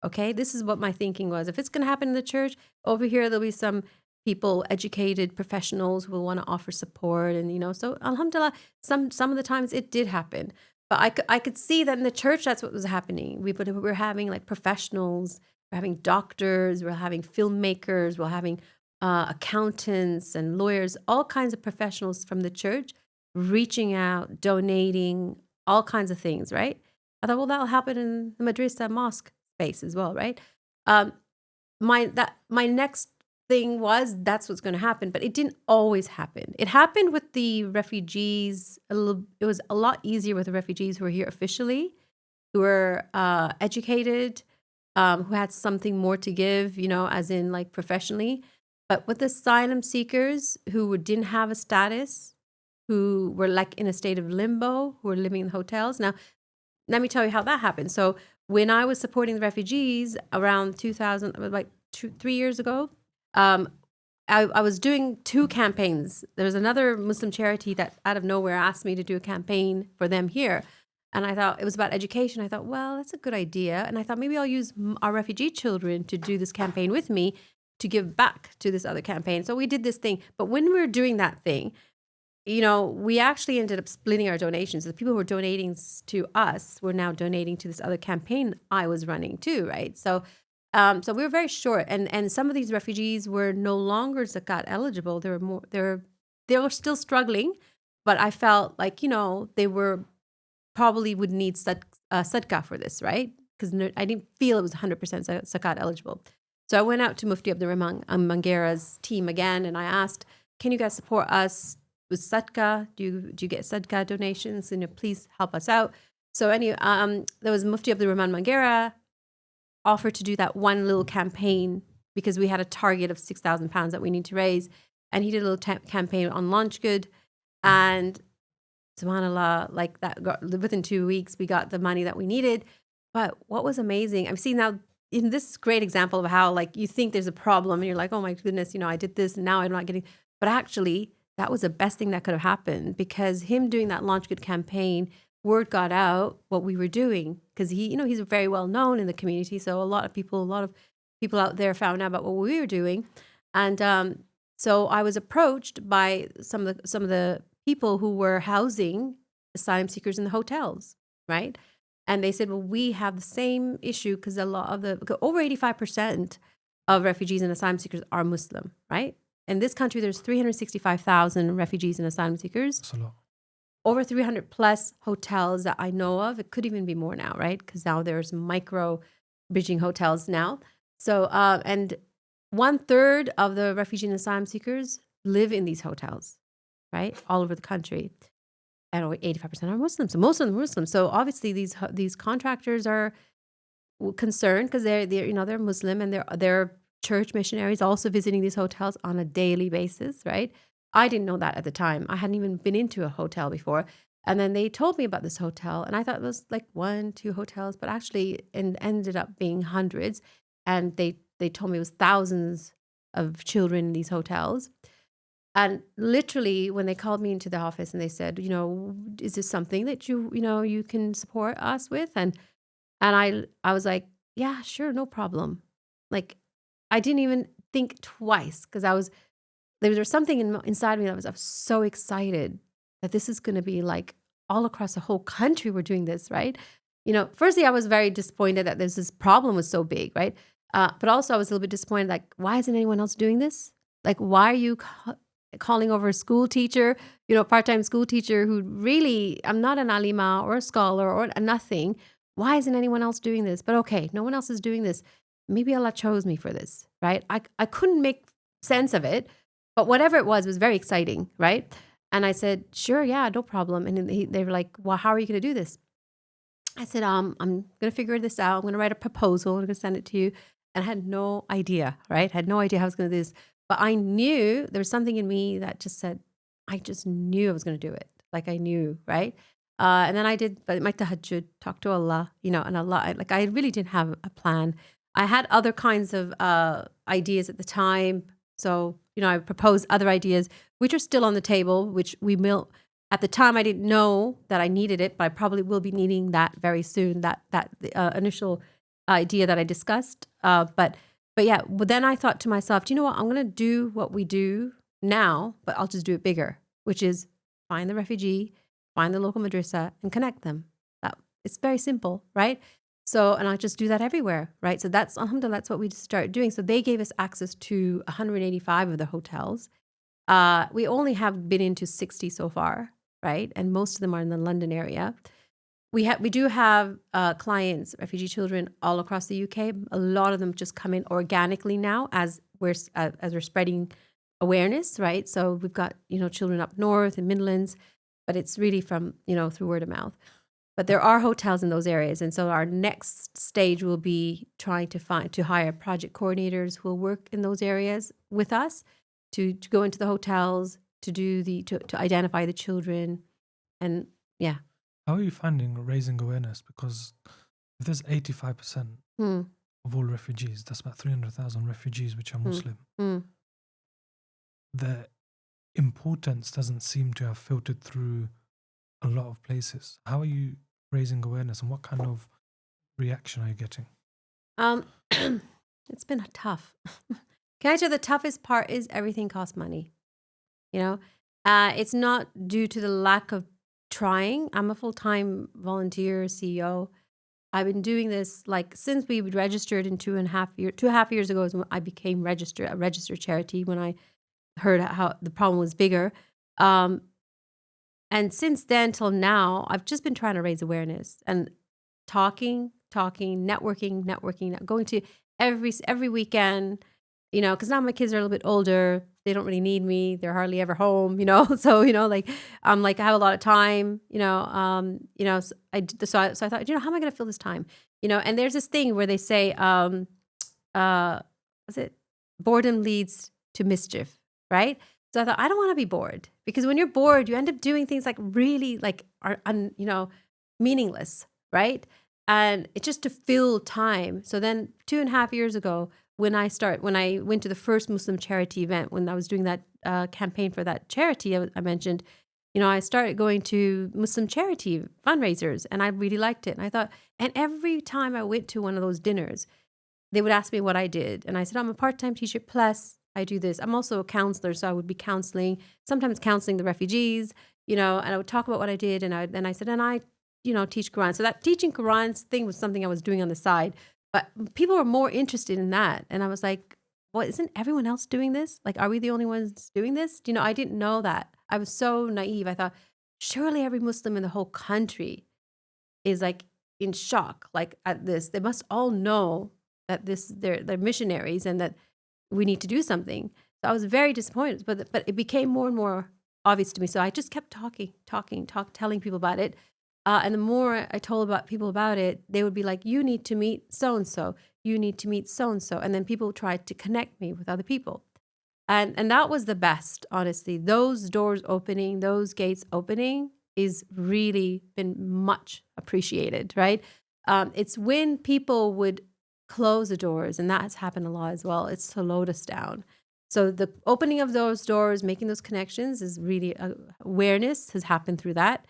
Okay, this is what my thinking was. If it's going to happen in the church, over here there'll be some people, educated professionals, who will want to offer support, and so alhamdulillah, some of the times it did happen. But I could see that in the church, that's what was happening. We were having like professionals, we're having doctors, we're having filmmakers, we're having accountants and lawyers, all kinds of professionals from the church reaching out, donating, all kinds of things, right? I thought, well, that'll happen in the madrasa mosque. space as well, right? Um, my next thing was that's what's going to happen, but it didn't always happen. It happened with the refugees. It was a lot easier with the refugees who were here officially, who were educated, who had something more to give, as in like professionally. But with the asylum seekers didn't have a status, who were like in a state of limbo, who were living in hotels. Now, let me tell you how that happened. So when I was supporting the refugees around 2000, like 3 years ago, um, I was doing two campaigns. There was another Muslim charity that out of nowhere asked me to do a campaign for them here. And I thought it was about education. I thought, well, that's a good idea. And I thought maybe I'll use our refugee children to do this campaign with me to give back to this other campaign. So we did this thing. But when we were doing that thing, we actually ended up splitting our donations. The people who were donating to us were now donating to this other campaign I was running too, right? So we were very short, and some of these refugees were no longer zakat eligible. They were still struggling, but I felt like they were probably would need sadaqah for this, right? Because I didn't feel it was 100% zakat eligible. So I went out to Mufti Abdurrahman Mangera's team again, and I asked, "Can you guys support us with sadaqah? Do you get sadaqah donations? And please help us out." So anyway, there was Mufti Abdurrahman Mangera offered to do that one little campaign because we had a target of £6,000 that we need to raise, and he did a little campaign on launch good, and subhanallah, like that within 2 weeks we got the money that we needed. But what was amazing, I'm seeing now in this great example of how like you think there's a problem and you're like, oh my goodness, I did this and now I'm not getting, but actually that was the best thing that could have happened, because him doing that launch good campaign, word got out what we were doing, because he's very well known in the community. So a lot of people out there found out about what we were doing. And so I was approached by some of the people who were housing asylum seekers in the hotels, right? And they said, well, we have the same issue because over 85% of refugees and asylum seekers are Muslim, right? In this country, there's 365,000 refugees and asylum seekers. That's a lot. Over 300 plus hotels that I know of. It could even be more now, right? Because now there's micro bridging hotels now. So, and 1/3 of the refugee and asylum seekers live in these hotels, right? All over the country. And 85% are Muslims. So most of them are Muslims. So obviously these contractors are concerned because they're Muslim, and they're church missionaries also visiting these hotels on a daily basis, right? I didn't know that at the time. I hadn't even been into a hotel before. And then they told me about this hotel, and I thought it was like 1-2 hotels, but actually it ended up being hundreds. And they told me it was thousands of children in these hotels. And literally, when they called me into the office and they said, is this something that you can support us with? And I was like, yeah, sure, no problem. Like, I didn't even think twice, because there was something inside me that I was so excited that this is going to be like all across the whole country. We're doing this, right? Firstly, I was very disappointed that this problem was so big, right? But also I was a little bit disappointed, like, why isn't anyone else doing this? Like, why are you calling over a school teacher, part-time school teacher who really, I'm not an alima or a scholar or a nothing. Why isn't anyone else doing this? But okay, no one else is doing this. Maybe Allah chose me for this, right? I couldn't make sense of it, but whatever it was very exciting, right? And I said, sure, yeah, no problem. And they were like, well, how are you going to do this? I said, I'm going to figure this out. I'm going to write a proposal. I'm going to send it to you. And I had no idea, right? Had no idea how I was going to do this. But I knew there was something in me that just said, I just knew I was going to do it. Like I knew, right? And then I did my tahajjud, talk to Allah, and Allah, I really didn't have a plan. I had other kinds of ideas at the time. So, I proposed other ideas, which are still on the table, which we will. At the time, I didn't know that I needed it, but I probably will be needing that very soon, that initial idea that I discussed. But then I thought to myself, do you know what? I'm going to do what we do now, but I'll just do it bigger, which is find the refugee, find the local madrasa, and connect them. It's very simple, right? So, and I'll just do that everywhere, right? So that's, alhamdulillah, that's what we started doing. So they gave us access to 185 of the hotels. We only have been into 60 so far, right? And most of them are in the London area. we do have clients, refugee children all across the UK. A lot of them just come in organically now as we're spreading awareness, right? So we've got children up north and Midlands, but it's really from through word of mouth. But there are hotels in those areas, and so our next stage will be trying to hire project coordinators who will work in those areas with us to go into the hotels to identify the children, and yeah. How are you finding raising awareness? Because if there's 85% Hmm. of all refugees, that's about 300,000 refugees which are Hmm. Muslim. Hmm. The importance doesn't seem to have filtered through a lot of places. How are you raising awareness, and what kind of reaction are you getting? Um, it's been tough. Can I tell you the toughest part is everything costs money. You know, it's not due to the lack of trying. I'm a full-time volunteer CEO. I've been doing this like since we registered in 2.5 years ago is when I became a registered charity when I heard how the problem was bigger. Um, and since then till now, I've just been trying to raise awareness and talking, networking, going to every weekend, because now my kids are a little bit older. They don't really need me. They're hardly ever home, So, like I'm like I have a lot of time, so so I thought, how am I going to fill this time? And there's this thing where they say, was it boredom leads to mischief, right? So I thought I don't want to be bored because when you're bored, you end up doing things like really like are meaningless, right? And it's just to fill time. So then 2.5 years ago, when I went to the first Muslim charity event, when I was doing that campaign for that charity I mentioned, I started going to Muslim charity fundraisers, and I really liked it. And I thought, and every time I went to one of those dinners, they would ask me what I did. And I said, I'm a part-time teacher, plus I do this. I'm also a counselor, so I would be sometimes counseling the refugees, and I would talk about what I did. And I said, and I, teach Quran. So that teaching Quran thing was something I was doing on the side. But people were more interested in that. And I was like, well, isn't everyone else doing this? Like, are we the only ones doing this? I didn't know that. I was so naive. I thought, surely every Muslim in the whole country is like in shock, like at this. They must all know that they're missionaries and that we need to do something. So I was very disappointed, but it became more and more obvious to me. So I just kept telling people about it. And the more I told people about it, they would be like, you need to meet so-and-so. You need to meet so-and-so. And then people tried to connect me with other people. And that was the best, honestly. Those doors opening, those gates opening is really been much appreciated, right? It's when people would close the doors, and that has happened a lot as well. It's slowed us down. So the opening of those doors, making those connections is really awareness has happened through that.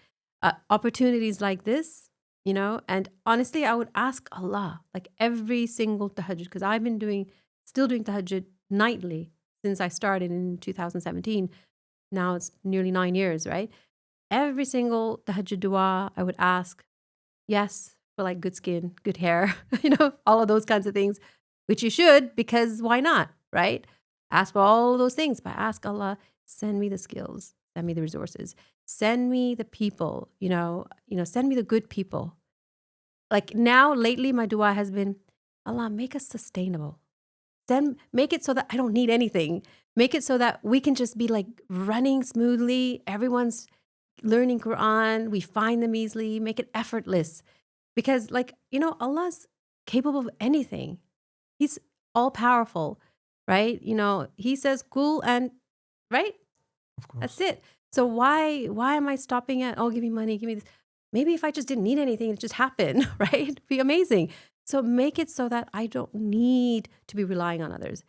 Opportunities like this, and honestly, I would ask Allah, like every single tahajjud, because I've been still doing tahajjud nightly since I started in 2017. Now it's nearly 9 years, right? Every single tahajjud dua, I would ask, yes, for like good skin, good hair, all of those kinds of things, which you should, because why not, right? Ask for all of those things, but ask Allah, send me the skills, send me the resources, send me the people, send me the good people. Like now, lately, my dua has been, Allah, make us sustainable. Make it so that I don't need anything. Make it so that we can just be like running smoothly. Everyone's learning Quran. We find them easily. Make it effortless. Because Allah's capable of anything. He's all powerful, right? He says cool and right? Of course. That's it. So why am I stopping at, oh, give me money, give me this? Maybe if I just didn't need anything, it just happened, right? It'd be amazing. So make it so that I don't need to be relying on others.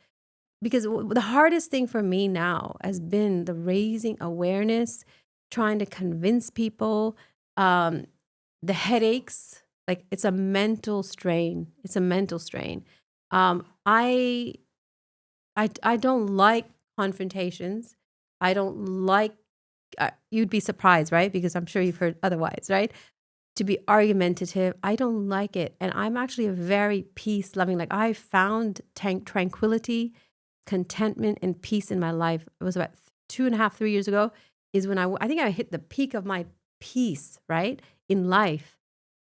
Because the hardest thing for me now has been the raising awareness, trying to convince people, the headaches. Like it's a mental strain. It's a mental strain. I don't like confrontations. I don't like. You'd be surprised, right? Because I'm sure you've heard otherwise, right? To be argumentative, I don't like it, and I'm actually a very peace loving. Like I found tranquility, contentment, and peace in my life. It was about 2.5, 3 years ago. Is when I think I hit the peak of my peace, right, in life.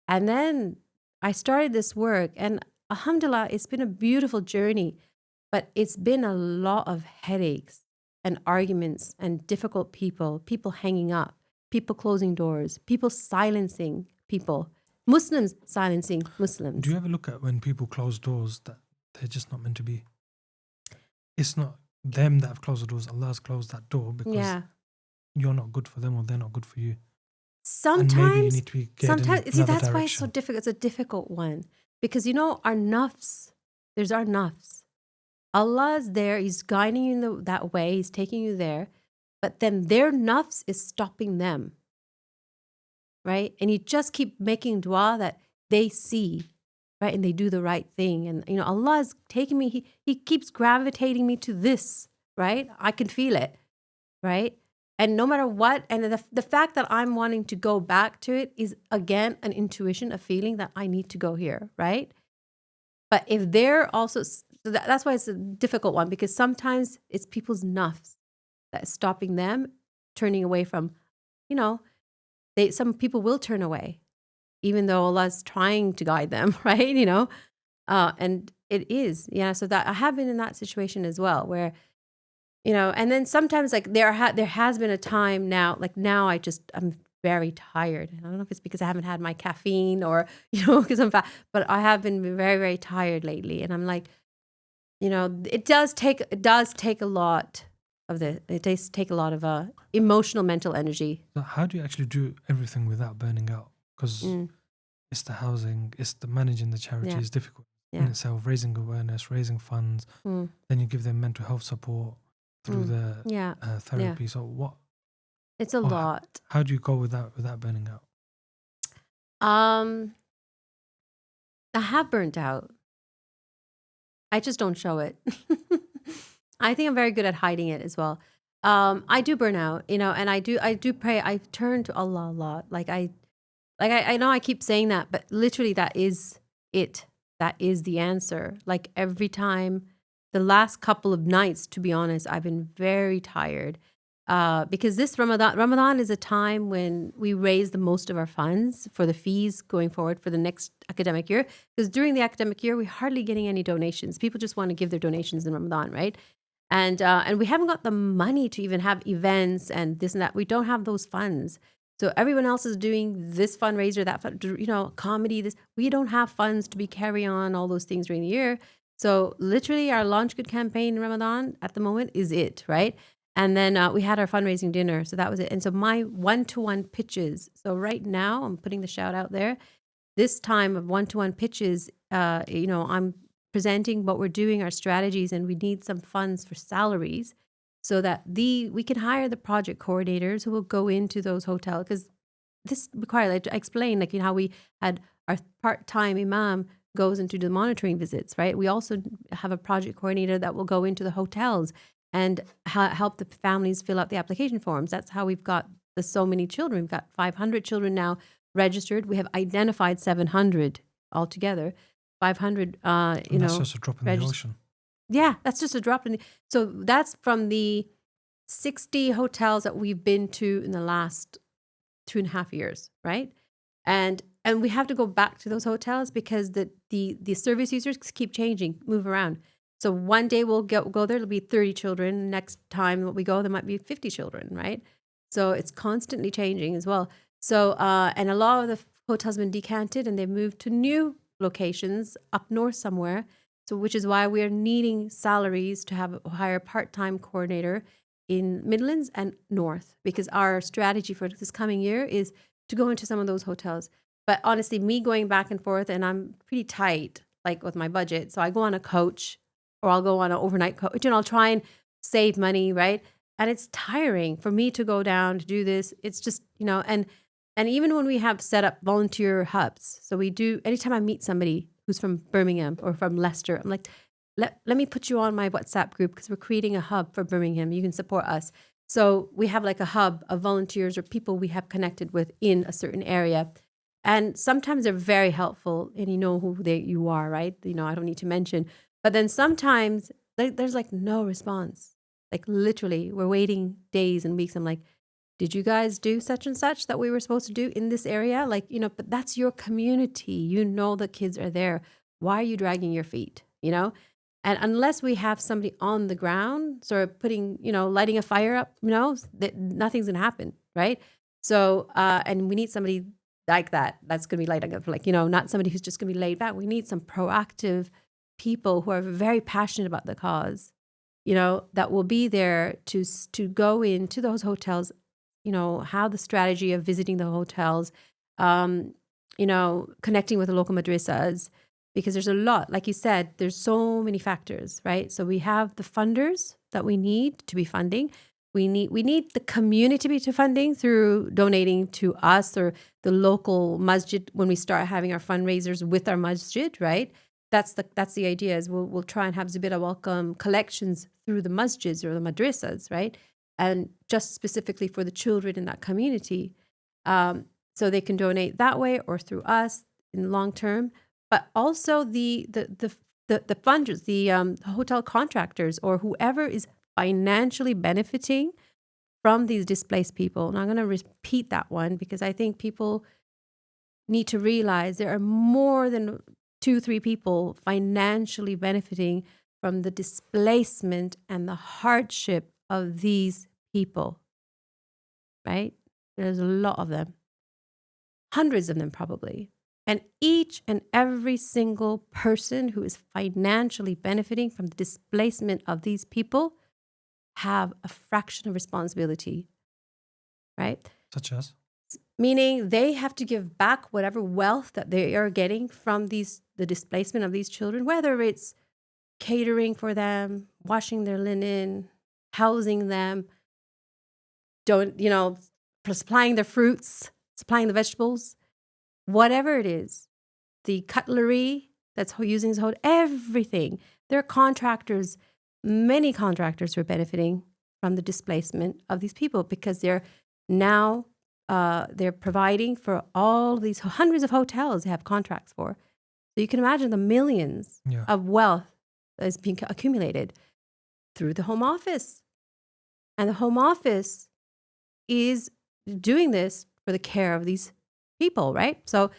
And then I started this work, and alhamdulillah, it's been a beautiful journey, but it's been a lot of headaches and arguments and difficult people hanging up, people closing doors, people silencing people, Muslims silencing Do Muslims. you ever look at when people close doors that they're just not meant to be? It's not them that have closed the doors. Allah has closed that door because Yeah. you're not good for them or they're not good for you. And maybe you Sometimes, need to be guided in sometimes, see, another that's why it's so direction. difficult. It's a difficult one because, our nafs, there's our nafs. Allah is there. He's guiding you in that way. He's taking you there. But then their nafs is stopping them, right? And you just keep making dua that they see, right? And they do the right thing. And, Allah is taking me, he keeps gravitating me to this, right? I can feel it, right? And no matter what, and the fact that I'm wanting to go back to it is, again, an intuition, a feeling that I need to go here, right? But if they're also, so that's why it's a difficult one, because sometimes it's people's nafs that is stopping them turning away from, some people will turn away, even though Allah's trying to guide them, right? And it is, so that I have been in that situation as well, where, and then sometimes like there has been a time now, like now I'm very tired. I don't know if it's because I haven't had my caffeine or, because I'm fat, but I have been very, very tired lately. And I'm like, it does take a lot it does take a lot of emotional, mental energy. So how do you actually do everything without burning out? Because Mm, it's the housing, it's the managing the charity yeah, is difficult in yeah. itself, raising awareness, raising funds. Mm, Then you give them mental health support through the yeah, yeah. therapy. So what? It's a Or lot. how do you go without burning out? Um, I have burnt out. I just don't show it. I think I'm very good at hiding it as well. I do burn out, and I do pray. I turn to Allah a lot. I know I keep saying that, but literally that is it. That is the answer. Like every time, the last couple of nights, to be honest, I've been very tired. Because this Ramadan is a time when we raise the most of our funds for the fees going forward for the next academic year. Because during the academic year, we're hardly getting any donations. People just want to give their donations in Ramadan, right? And we haven't got the money to even have events and this and that. We don't have those funds. So everyone else is doing this fundraiser, that comedy. This we don't have funds to be carry on all those things during the year. So literally, our Launch Good campaign in Ramadan at the moment is it, right? And then we had our fundraising dinner, so that was it. And so my one-to-one pitches. So right now, I'm putting the shout out there. This time of one-to-one pitches, I'm presenting what we're doing, our strategies, and we need some funds for salaries so that we can hire the project coordinators who will go into those hotels, because this requires, like, I explained, like, how we had our part-time imam goes into the monitoring visits, right? We also have a project coordinator that will go into the hotels and help the families fill out the application forms. That's how we've got so many children. We've got 500 children now registered. We have identified 700 altogether. 500, And that's just a drop in the ocean. Yeah, that's just a drop in. So that's from the 60 hotels that we've been to in the last 2.5 years, right? And we have to go back to those hotels because the service users keep changing, move around. So one day we'll go there, it'll be 30 children. Next time we go, there might be 50 children, right? So it's constantly changing as well. So, and a lot of the hotels have been decanted and they've moved to new locations up north somewhere. So, which is why we are needing salaries to hire a part-time coordinator in Midlands and North, because our strategy for this coming year is to go into some of those hotels. But honestly, me going back and forth, and I'm pretty tight, like with my budget. So I go on a coach or I'll go on an overnight coach and I'll try and save money, right? And it's tiring for me to go down to do this. It's just, and even when we have set up volunteer hubs, so we do, anytime I meet somebody who's from Birmingham or from Leicester, I'm like, let me put you on my WhatsApp group because we're creating a hub for Birmingham. You can support us. So we have like a hub of volunteers or people we have connected with in a certain area. And sometimes they're very helpful and you know who you are, right? I don't need to mention. But then sometimes there's like no response. Like literally, we're waiting days and weeks. I'm like, did you guys do such and such that we were supposed to do in this area? Like, but that's your community. You know the kids are there. Why are you dragging your feet? And unless we have somebody on the ground sort of putting, lighting a fire up, nothing's going to happen, right? So, and we need somebody like that. That's going to be not somebody who's just going to be laid back. We need some proactive people who are very passionate about the cause, that will be there to go into those hotels, how the strategy of visiting the hotels, connecting with the local madrasas, because there's a lot, like you said, there's so many factors, right? So we have the funders that we need to be funding. We need the community to be funding through donating to us or the local masjid when we start having our fundraisers with our masjid, right? That's the idea is we'll try and have Zubeda Welcome collections through the masjids or the madrasas, right? And just specifically for the children in that community. So they can donate that way or through us in the long term. But also the funders, the hotel contractors or whoever is financially benefiting from these displaced people. And I'm going to repeat that one because I think people need to realize there are more than 2-3 people financially benefiting from the displacement and the hardship of these people, right? There's a lot of them, hundreds of them probably. And each and every single person who is financially benefiting from the displacement of these people have a fraction of responsibility, right? Such as? Meaning they have to give back whatever wealth that they are getting from the displacement of these children, whether it's catering for them, washing their linen, housing them, supplying the fruits, supplying the vegetables, whatever it is, the cutlery that's using his whole, everything. There are contractors, many contractors who are benefiting from the displacement of these people because they're now they're providing for all these hundreds of hotels they have contracts for. So you can imagine the millions of wealth that is being accumulated through the Home Office. And the Home Office is doing this for the care of these people, right? So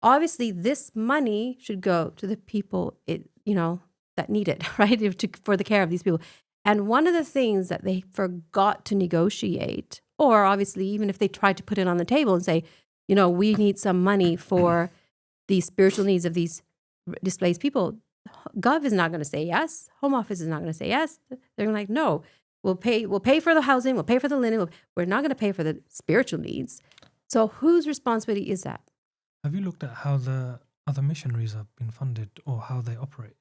obviously this money should go to the people that need it, right? For the care of these people. And one of the things that they forgot to negotiate, or obviously even if they tried to put it on the table and say, we need some money for the spiritual needs of these displaced people, Gov is not going to say yes. Home Office is not going to say yes. They're going to no, we'll pay for the housing, we'll pay for the linen, we're not going to pay for the spiritual needs. So whose responsibility is that? Have you looked at how the other missionaries have been funded or how they operate?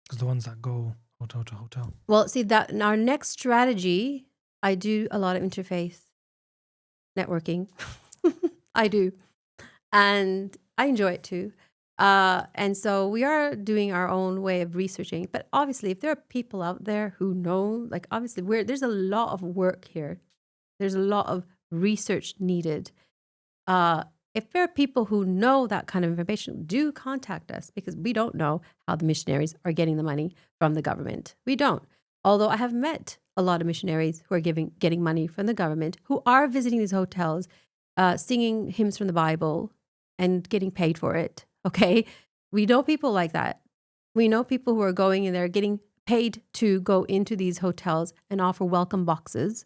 Because the ones that go hotel to hotel. Well, see, that in our next strategy, I do a lot of interfaith networking. I do. And I enjoy it too. And so we are doing our own way of researching. But obviously, if there are people out there who know, obviously, there's a lot of work here. There's a lot of research needed. If there are people who know that kind of information, do contact us because we don't know how the missionaries are getting the money from the government. We don't. Although I have met a lot of missionaries who are getting money from the government, who are visiting these hotels, singing hymns from the Bible and getting paid for it. Okay. We know people like that. We know people who are going in there getting paid to go into these hotels and offer welcome boxes,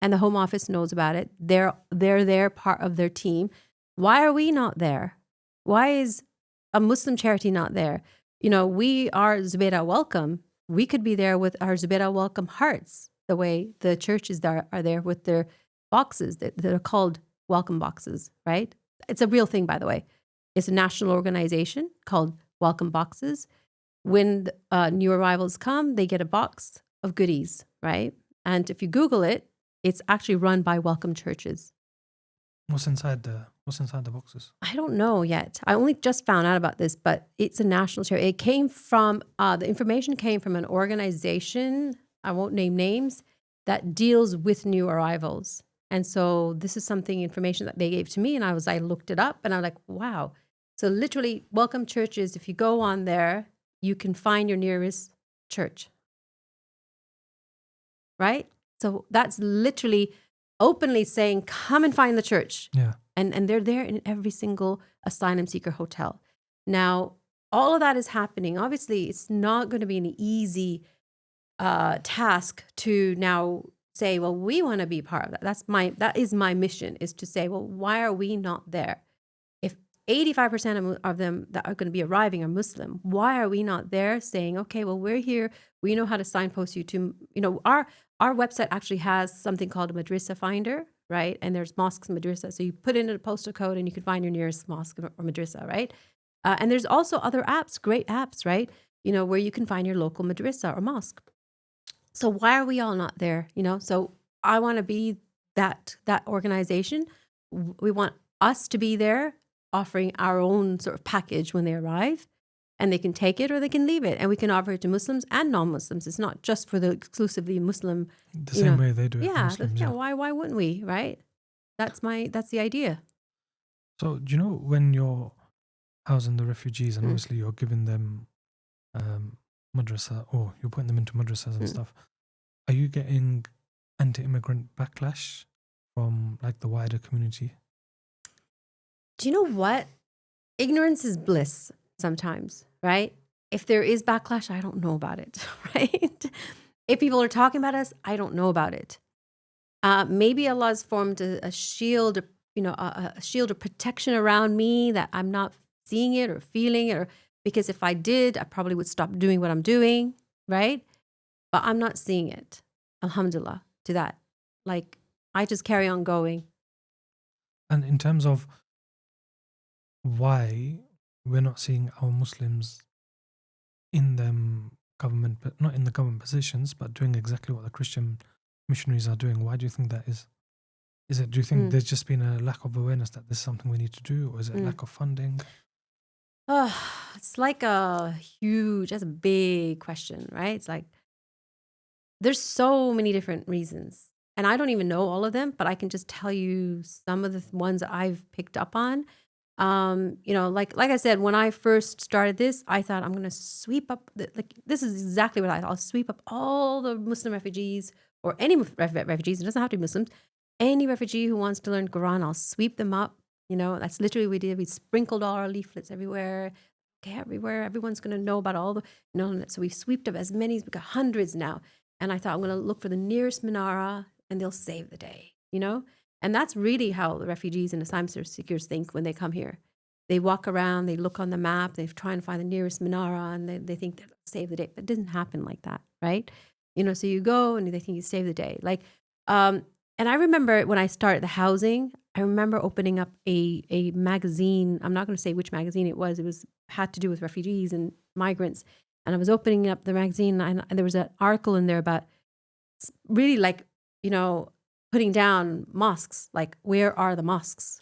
and the Home Office knows about it. They're there, part of their team. Why are we not there? Why is a Muslim charity not there? We are Zubeda Welcome. We could be there with our Zubeda Welcome hearts, the way the churches are there with their boxes that are called welcome boxes, right? It's a real thing, by the way. It's a national organization called Welcome Boxes. When new arrivals come, they get a box of goodies, right? And if you Google it, it's actually run by Welcome Churches. What's inside the boxes? I don't know yet. I only just found out about this, but it's a national charity. It came from, the information came from an organization, I won't name names, that deals with new arrivals. And so this is information that they gave to me, and I looked it up, and I'm like, wow. So literally, Welcome Churches, if you go on there, you can find your nearest church. Right? So that's literally openly saying, come and find the church. Yeah. And they're there in every single asylum seeker hotel. Now, all of that is happening. Obviously, it's not going to be an easy task to now say, well, we want to be part of that. That is my mission, is to say, well, why are we not there? If 85% of them that are going to be arriving are Muslim, why are we not there saying, okay, well, we're here. We know how to signpost you to, our website actually has something called a madrasa finder, right? And there's mosques and madrasa. So you put in a postal code and you can find your nearest mosque or madrasa, right? And there's also other apps, great apps, right? Where you can find your local madrasa or mosque. So why are we all not there? So I want to be that organization. We want us to be there, offering our own sort of package when they arrive, and they can take it or they can leave it, and we can offer it to Muslims and non-Muslims. It's not just for the exclusively Muslim. The same way they do it for Yeah, Muslims. Yeah. Why wouldn't we? Right? That's the idea. So do you know when you're housing the refugees and obviously you're giving them madrasa, or you're putting them into madrasas and stuff, are you getting anti-immigrant backlash from like the wider community? Do you know what? Ignorance is bliss sometimes, right? If there is backlash, I don't know about it, right? If people are talking about us, I don't know about it. Maybe Allah's formed a shield, a shield of protection around me that I'm not seeing it or feeling it, or because if I did, I probably would stop doing what I'm doing, right? But I'm not seeing it. Alhamdulillah to that. Like, I just carry on going. And in terms of why we're not seeing our Muslims in them government, but not in the government positions, but doing exactly what the Christian missionaries are doing, why do you think that is? Do you think there's just been a lack of awareness that this is something we need to do, or is it lack of funding? It's like that's a big question, right? It's like, there's so many different reasons. And I don't even know all of them, but I can just tell you some of the ones that I've picked up on. Like I said, when I first started this, I thought I'm going to sweep up, this is exactly what I thought. I'll sweep up all the Muslim refugees, or any refugees. It doesn't have to be Muslims. Any refugee who wants to learn Quran, I'll sweep them up. That's literally what we did. We sprinkled all our leaflets everywhere. Okay, everywhere. Everyone's going to know about all the, so we swept up as many, we've got hundreds now. And I thought, I'm going to look for the nearest minara and they'll save the day, And that's really how the refugees and asylum seekers think when they come here. They walk around, they look on the map, they try and find the nearest minara, and they think they'll save the day. But it doesn't happen like that, right? So you go and they think you save the day. And I remember when I started the housing, I remember opening up a magazine. I'm not going to say which magazine it was. It had to do with refugees and migrants. And I was opening up the magazine, and there was an article in there about really putting down mosques. Like, where are the mosques?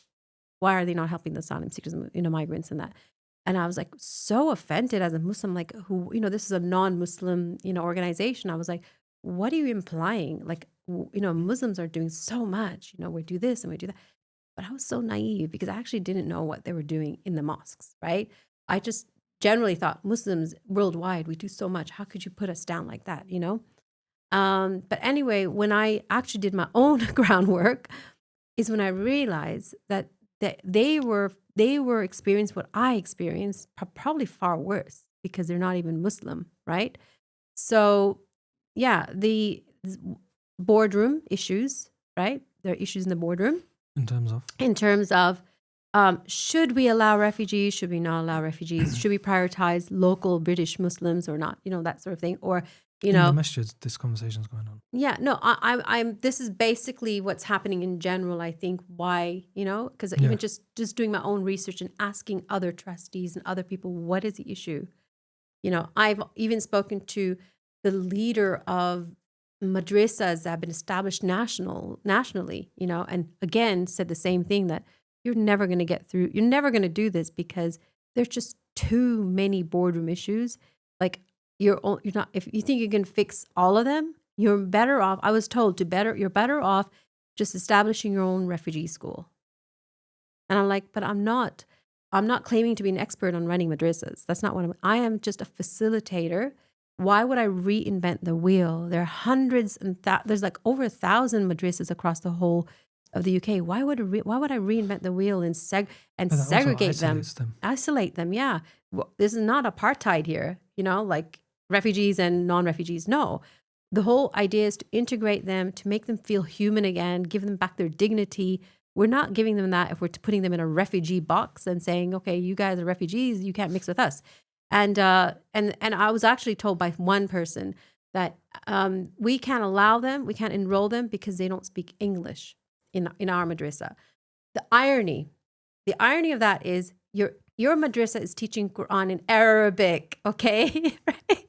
Why are they not helping the asylum seekers, migrants and that? And I was like so offended as a Muslim, like, who, this is a non-Muslim, organization. I was like, what are you implying? Like, Muslims are doing so much, we do this and we do that. But I was so naive because I actually didn't know what they were doing in the mosques, right? I just generally thought Muslims worldwide, we do so much. How could you put us down like that, But anyway, when I actually did my own groundwork is when I realized that they were experiencing what I experienced, probably far worse, because they're not even Muslim, right? So yeah, the boardroom issues, right? There are issues in the boardroom. In terms of should we allow refugees? Should we not allow refugees? Should we prioritize local British Muslims or not? That sort of thing. Or in the masjids, this conversation's going on. Yeah, no, I'm. This is basically what's happening in general. I think why, because even just doing my own research and asking other trustees and other people, what is the issue? I've even spoken to the leader of madrasas that have been established nationally, and again said the same thing, that you're never going to get through. You're never going to do this because there's just too many boardroom issues. Like, you're not, if you think you can fix all of them, you're better off. I was told you're better off just establishing your own refugee school. And I'm like, but I'm not claiming to be an expert on running madrasas. That's not what I am just a facilitator why would I reinvent the wheel? There are hundreds and there's like over 1,000 madrasas across the whole of the UK. Why would I reinvent the wheel and But that also segregate them? isolates them. Isolate them, yeah. This is not apartheid here, like refugees and non-refugees. No, the whole idea is to integrate them, to make them feel human again, give them back their dignity. We're not giving them that if we're putting them in a refugee box and saying, okay, you guys are refugees, you can't mix with us. And I was actually told by one person that we can't enroll them because they don't speak English in our madrasa. The irony of that is your madrasa is teaching Quran in Arabic, okay? Right?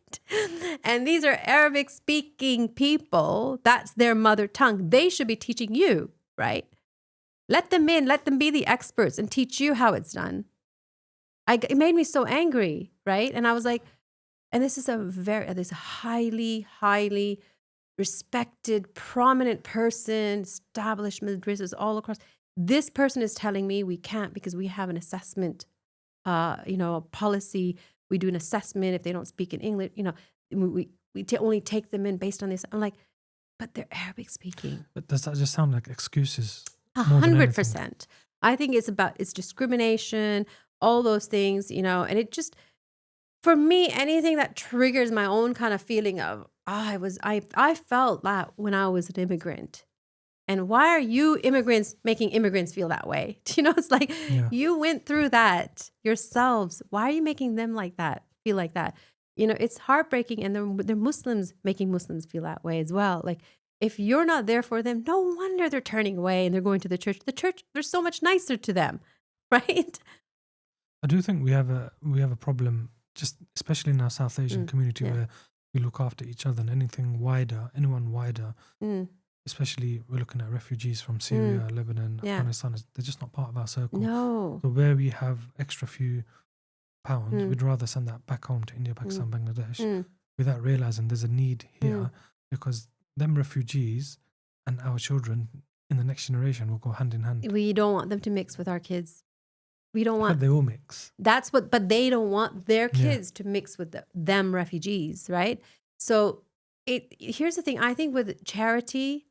And these are Arabic speaking people. That's their mother tongue. They should be teaching you, right? Let them in, let them be the experts and teach you how it's done. It made me so angry, right? And I was like, and this is this highly, highly respected, prominent person, established madrasas all across. This person is telling me we can't because we have an assessment, a policy. We do an assessment if they don't speak in English. We only take them in based on this. I'm like, but they're Arabic speaking. But does that just sound like excuses? 100%. I think it's discrimination, all those things, and it just, for me, anything that triggers my own kind of feeling of, I felt that when I was an immigrant. And why are you immigrants making immigrants feel that way? It's like you went through that yourselves. Why are you making them like that, feel like that? It's heartbreaking. And they're Muslims making Muslims feel that way as well. Like, if you're not there for them, no wonder they're turning away and they're going to the church. The church, they're so much nicer to them, right? I do think we have a problem, just especially in our South Asian community, where we look after each other, and anyone wider, especially we're looking at refugees from Syria, Lebanon, Afghanistan, they're just not part of our circle. No. So where we have extra few pounds, we'd rather send that back home to India, Pakistan, Bangladesh, without realizing there's a need here, because them refugees and our children in the next generation will go hand in hand. We don't want them to mix with our kids. We don't want. But they all mix. But they don't want their kids to mix with them refugees, right? So here's the thing. I think with charity,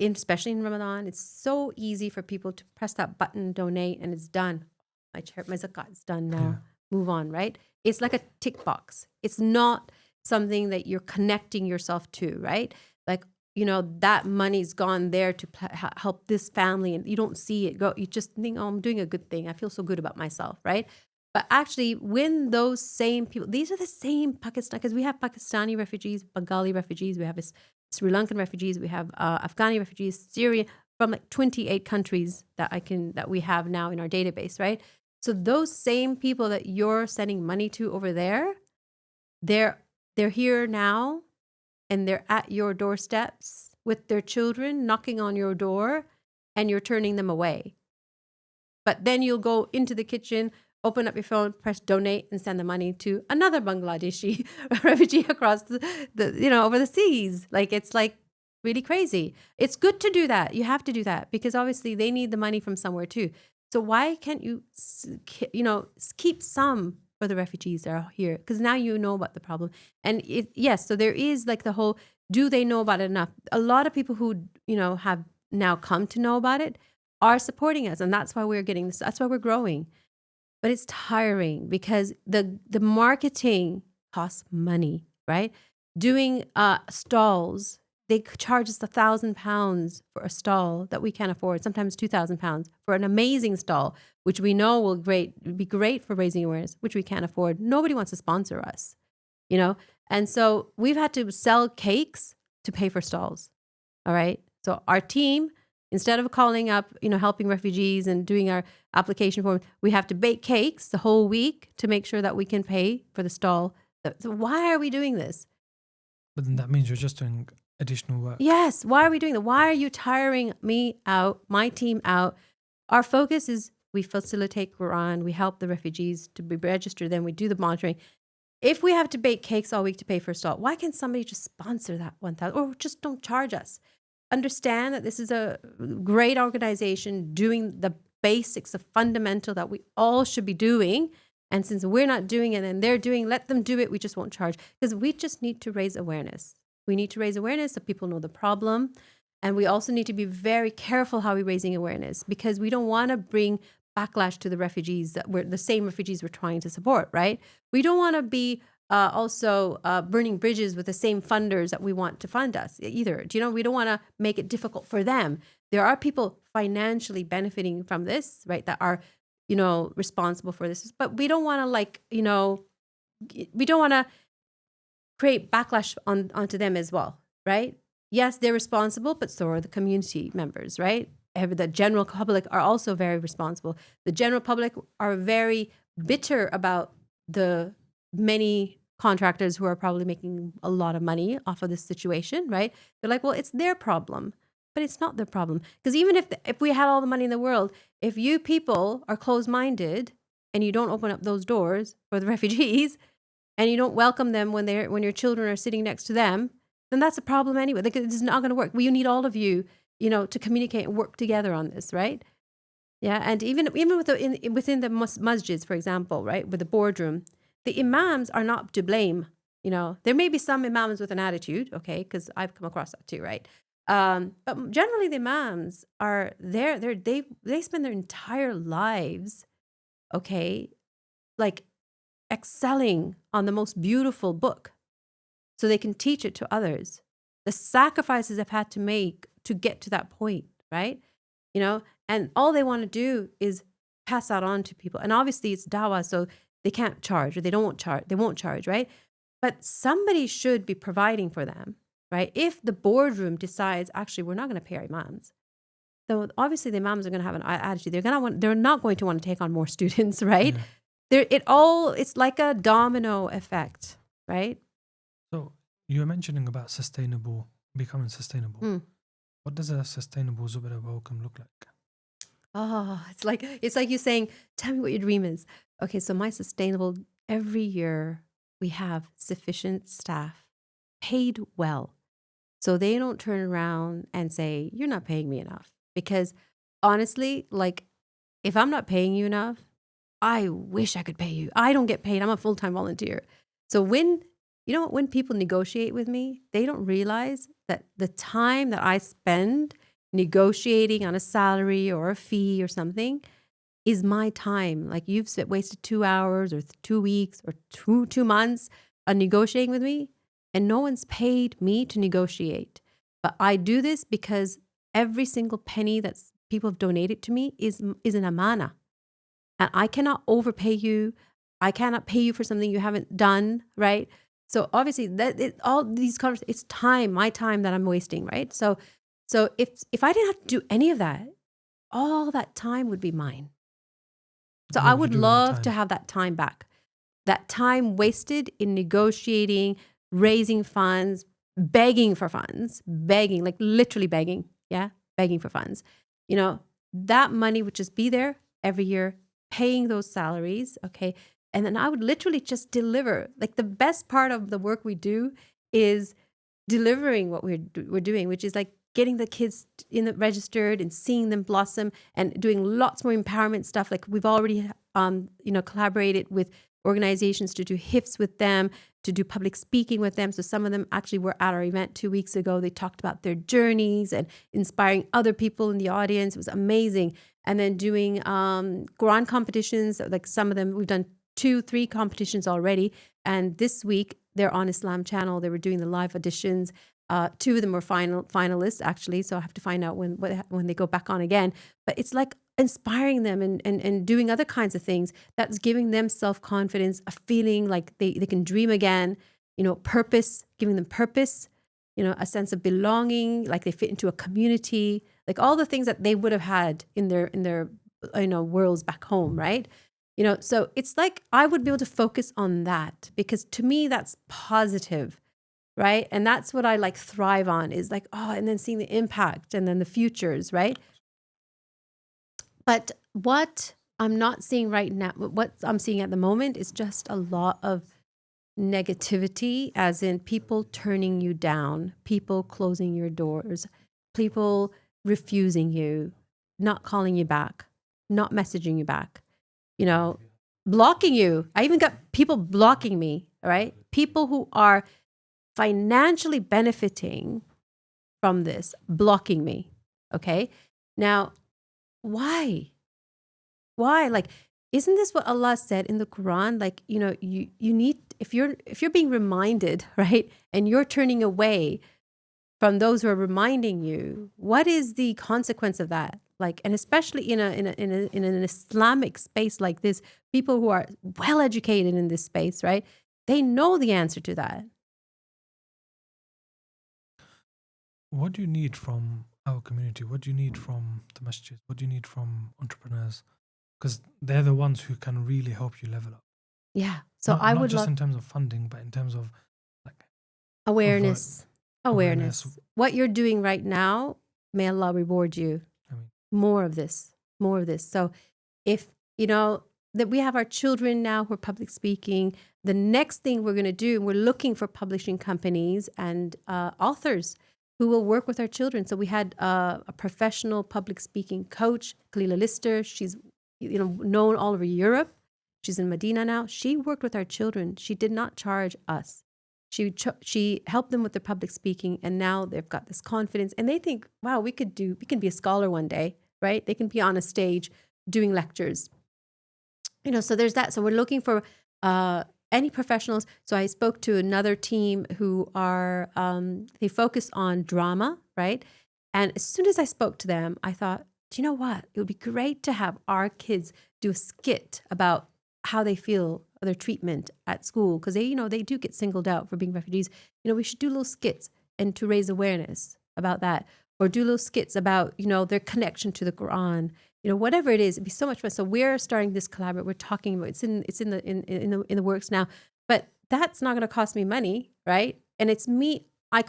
especially in Ramadan, it's so easy for people to press that button, donate, and it's done. My zakat is done now. Yeah. Move on, right? It's like a tick box. It's not something that you're connecting yourself to, right? Like, that money's gone there to help this family, and you don't see it go. You just think, oh, I'm doing a good thing. I feel so good about myself, right? But actually, when those same people, these are the same Pakistan, because we have Pakistani refugees, Bengali refugees, we have Sri Lankan refugees, we have Afghani refugees, Syrian, from like 28 countries that we have now in our database, right? So those same people that you're sending money to over there, they're here now, and they're at your doorsteps with their children knocking on your door, and you're turning them away. But then you'll go into the kitchen, open up your phone, press donate, and send the money to another Bangladeshi refugee across the over the seas. Like, it's like really crazy. It's good to do that. You have to do that because obviously they need the money from somewhere too. So why can't you, keep some for the refugees that are here? Because now you know about the problem. And so there is like the whole, do they know about it enough? A lot of people who, have now come to know about it are supporting us. And that's why we're getting this. That's why we're growing. But it's tiring because the marketing costs money, right? Doing stalls, they charge us £1,000 for a stall that we can't afford, sometimes £2,000 for an amazing stall, which we know will be great for raising awareness, which we can't afford. Nobody wants to sponsor us, And so we've had to sell cakes to pay for stalls, all right? So our team, instead of calling up, helping refugees and doing our application form, we have to bake cakes the whole week to make sure that we can pay for the stall. So why are we doing this? But then that means you're just doing additional work. Yes. Why are we doing that? Why are you tiring me out, my team out? Our focus is we facilitate Quran. We help the refugees to be registered. Then we do the monitoring. If we have to bake cakes all week to pay for a stall, why can't somebody just sponsor that 1,000 or just don't charge us? Understand that this is a great organization doing the basics, the fundamental that we all should be doing. And since we're not doing it and they're doing, let them do it. We just won't charge, because we just need to raise awareness. We need to raise awareness so people know the problem. And we also need to be very careful how we're raising awareness, because we don't want to bring backlash to the refugees that we're the same refugees we're trying to support, right? We don't want to be also burning bridges with the same funders that we want to fund us either. Do you know, we don't want to make it difficult for them. There are people financially benefiting from this, right, that are, responsible for this. But we don't want to we don't want to create backlash onto them as well, right? Yes, they're responsible, but so are the community members, right? The general public are also very responsible. The general public are very bitter about the many contractors who are probably making a lot of money off of this situation, right? They're like, well, it's their problem, but it's not their problem. Because even if we had all the money in the world, if you people are closed-minded and you don't open up those doors for the refugees and you don't welcome them when your children are sitting next to them, then that's a problem anyway. Like, it's not going to work. You need all of you, to communicate and work together on this, right? Yeah, and even within the masjids, for example, right, with the boardroom, the imams are not to blame. There may be some imams with an attitude, okay, because I've come across that too, right? But generally, the imams are there. They spend their entire lives, okay, like excelling on the most beautiful book, so they can teach it to others. The sacrifices they've had to make to get to that point, right? And all they want to do is pass that on to people. And obviously it's dawah, so they can't charge, or they won't charge, right? But somebody should be providing for them, right? If the boardroom decides, actually, we're not going to pay our imams, so obviously the imams are going to have an attitude. They're not going to want to take on more students, right? Yeah. It's like a domino effect, right? So you were mentioning about becoming sustainable. What does a sustainable Zubeda Welcome look like? Oh, it's like you saying, tell me what your dream is. Okay, so my sustainable, every year we have sufficient staff, paid well, so they don't turn around and say, you're not paying me enough. Because honestly, like, if I'm not paying you enough, I wish I could pay you. I don't get paid. I'm a full-time volunteer. So when people negotiate with me, they don't realize that the time that I spend negotiating on a salary or a fee or something is my time. Like, you've wasted 2 hours or 2 weeks or two months on negotiating with me, and no one's paid me to negotiate. But I do this because every single penny that people have donated to me is an amana. And I cannot overpay you. I cannot pay you for something you haven't done, right? So obviously all these conversations, it's time, my time that I'm wasting, right? So if I didn't have to do any of that, all that time would be mine. So I would love to have that time back. That time wasted in negotiating, raising funds, begging for funds, like literally begging, yeah, begging for funds. That money would just be there every year, paying those salaries, okay? And then I would literally just deliver. Like, the best part of the work we do is delivering what we're doing, which is like getting the kids registered and seeing them blossom and doing lots more empowerment stuff. Like, we've already, collaborated with organizations to do HIFs with them, to do public speaking with them. So some of them actually were at our event 2 weeks ago. They talked about their journeys and inspiring other people in the audience. It was amazing. And then doing Quran competitions. Like, some of them, we've done 2-3 competitions already. And this week, they're on Islam Channel. They were doing the live auditions. 2 of them were finalists, actually. So I have to find out when they go back on again. But it's like inspiring them and doing other kinds of things that's giving them self-confidence, a feeling like they can dream again, purpose, giving them purpose, a sense of belonging, like they fit into a community, like all the things that they would have had in their worlds back home, right? So it's like I would be able to focus on that, because to me that's positive, right? And that's what I like thrive on, is like, and then seeing the impact and then the futures, right? But what I'm not seeing right now, what I'm seeing at the moment, is just a lot of negativity, as in people turning you down, people closing your doors, people refusing you, not calling you back, not messaging you back. blocking you. I even got people blocking me, all right? People who are financially benefiting from this, blocking me, okay? Now, why? Why? Like, isn't this what Allah said in the Quran? Like, you need, if you're being reminded, right, and you're turning away from those who are reminding you, what is the consequence of that? Like, and especially in an Islamic space like this, people who are well educated in this space, right? They know the answer to that. What do you need from our community? What do you need from the masjid? What do you need from entrepreneurs? Because they're the ones who can really help you level up. Yeah. So Not I not would just love in terms of funding, but in terms of like awareness. awareness. Awareness. What you're doing right now, may Allah reward you. I mean, More of this. More of this. So if that we have our children now who are public speaking, the next thing we're going to do, we're looking for publishing companies and authors who will work with our children. So we had a professional public speaking coach, Kalila Lister. She's known all over Europe. She's in Medina now. She worked with our children. She did not charge us. She helped them with their public speaking, and now they've got this confidence, and they think, wow, we can be a scholar one day, right? They can be on a stage doing lectures. So there's that. So we're looking for any professionals. So I spoke to another team who are, they focus on drama, right? And as soon as I spoke to them, I thought, do you know what? It would be great to have our kids do a skit about how they feel their treatment at school. Because they do get singled out for being refugees. We should do little skits and to raise awareness about that. Or do little skits about, their connection to the Quran. Whatever it is, it'd be so much fun. So we're starting this collaborate. We're talking about it's in the works now, but that's not going to cost me money, right? And it's me. We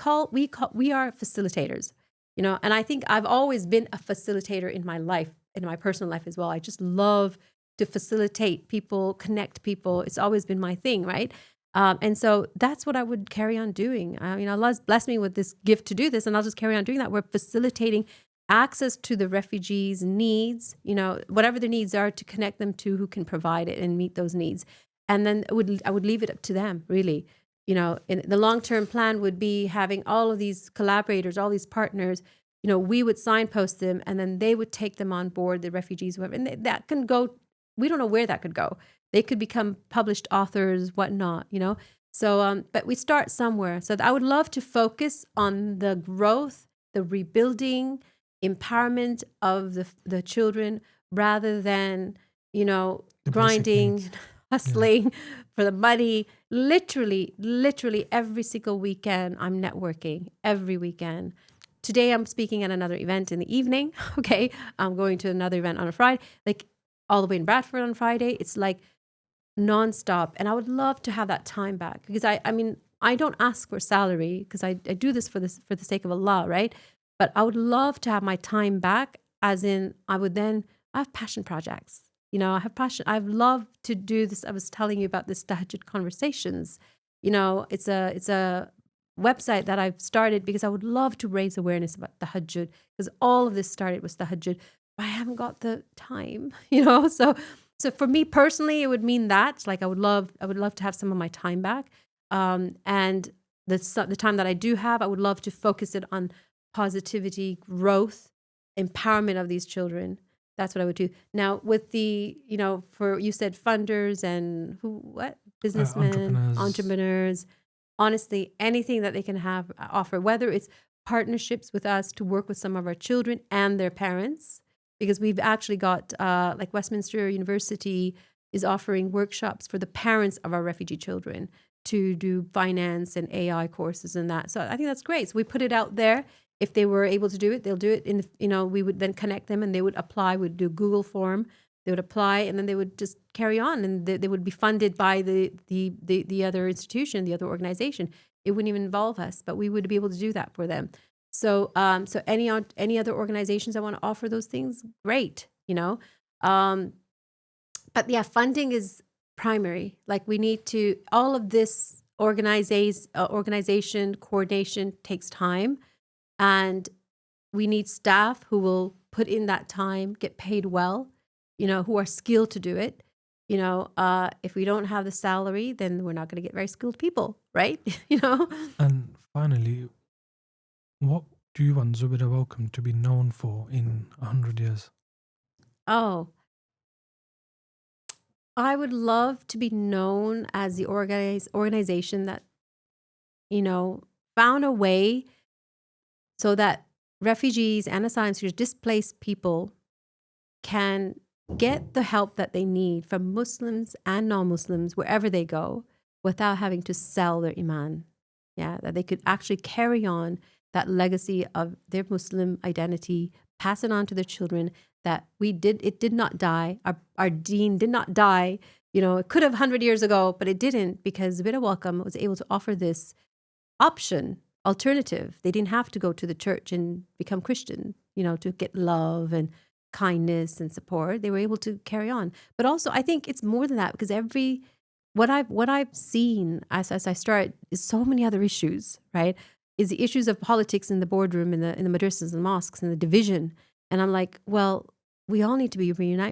are facilitators, and I think I've always been a facilitator in my life, in my personal life as well. I just love to facilitate people, connect people. It's always been my thing, right? And so that's what I would carry on doing. Allah's blessed me with this gift to do this, and I'll just carry on doing that. We're facilitating access to the refugees' needs, whatever their needs are, to connect them to who can provide it and meet those needs. And then I would leave it up to them, really. In the long-term plan would be having all of these collaborators, all these partners, we would signpost them, and then they would take them on board, the refugees, whoever. And that can go, we don't know where that could go. They could become published authors, whatnot, So, but we start somewhere. So I would love to focus on the growth, the rebuilding, empowerment of the children, rather than the grinding, hustling for the money. Literally every single weekend I'm networking, every weekend. Today I'm speaking at another event in the evening. Okay, I'm going to another event on a Friday, like all the way in Bradford on Friday. It's like nonstop, and I would love to have that time back, because I don't ask for salary, because I do this for the sake of Allah, right? But I would love to have my time back, as in I have passion projects. I have passion. I've loved to do this. I was telling you about this Tahajjud Conversations. It's a website that I've started because I would love to raise awareness about Tahajjud, because all of this started with Tahajjud, but I haven't got the time, So for me personally, it would mean that, like, I would love to have some of my time back. And the time that I do have, I would love to focus it on positivity, growth, empowerment of these children. That's what I would do. Now, with the, you said funders and businessmen, entrepreneurs, honestly, anything that they can offer, whether it's partnerships with us to work with some of our children and their parents, because we've actually got, like Westminster University is offering workshops for the parents of our refugee children to do finance and AI courses and that. So I think that's great. So we put it out there. If they were able to do it, they'll do it. We would then connect them, and they would apply. We'd do a Google form. They would apply, and then they would just carry on, and they would be funded by the other institution, the other organization. It wouldn't even involve us, but we would be able to do that for them. So, so any other organizations that want to offer those things, great, But yeah, funding is primary. Like, we need to, all of this organization coordination takes time, and we need staff who will put in that time, get paid well, who are skilled to do it. If we don't have the salary, then we're not going to get very skilled people, right? you know. And finally, what do you want Zubeda Welcome to be known for in 100 years? Oh, I would love to be known as the organization that, found a way so that refugees and asylum seekers, displaced people, can get the help that they need from Muslims and non-Muslims wherever they go without having to sell their Iman. Yeah, that they could actually carry on that legacy of their Muslim identity, pass it on to their children, that it did not die. Our deen did not die. It could have 100 years ago, but it didn't, because Zubeda Welcome was able to offer this alternative. They didn't have to go to the church and become Christian, to get love and kindness and support. They were able to carry on. But also, I think it's more than that, because what I've seen as I start is so many other issues, right? Is the issues of politics in the boardroom, in the madrasas and mosques, and the division. And I'm like, well, we all need to be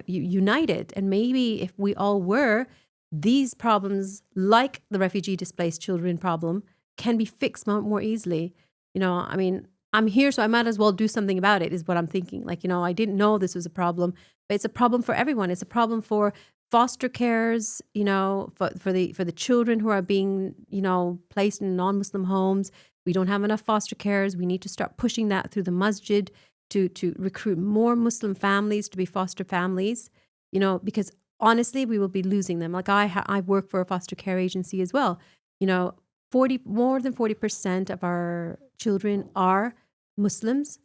united. And maybe if we all were, these problems, like the refugee displaced children problem, can be fixed more easily. I mean, I'm here, so I might as well do something about it, is what I'm thinking. I didn't know this was a problem, but it's a problem for everyone. It's a problem for foster cares, for the children who are being, placed in non-Muslim homes. We don't have enough foster cares. We need to start pushing that through the masjid to recruit more Muslim families to be foster families, because honestly, we will be losing them. I work for a foster care agency as well. More than 40% of our children are Muslims,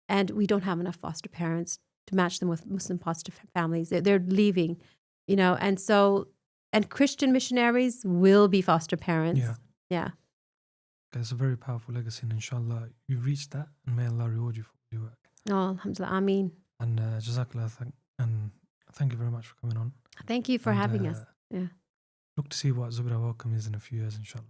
and we don't have enough foster parents to match them with Muslim foster families. They're leaving, and Christian missionaries will be foster parents. Yeah. It's a very powerful legacy, and inshallah, you reached that, and may Allah reward you for your work. Oh, alhamdulillah, ameen. And Jazakallah, and thank you very much for coming on. Thank you for having us. Yeah. Look to see what Zubeda Welcome is in a few years, inshallah.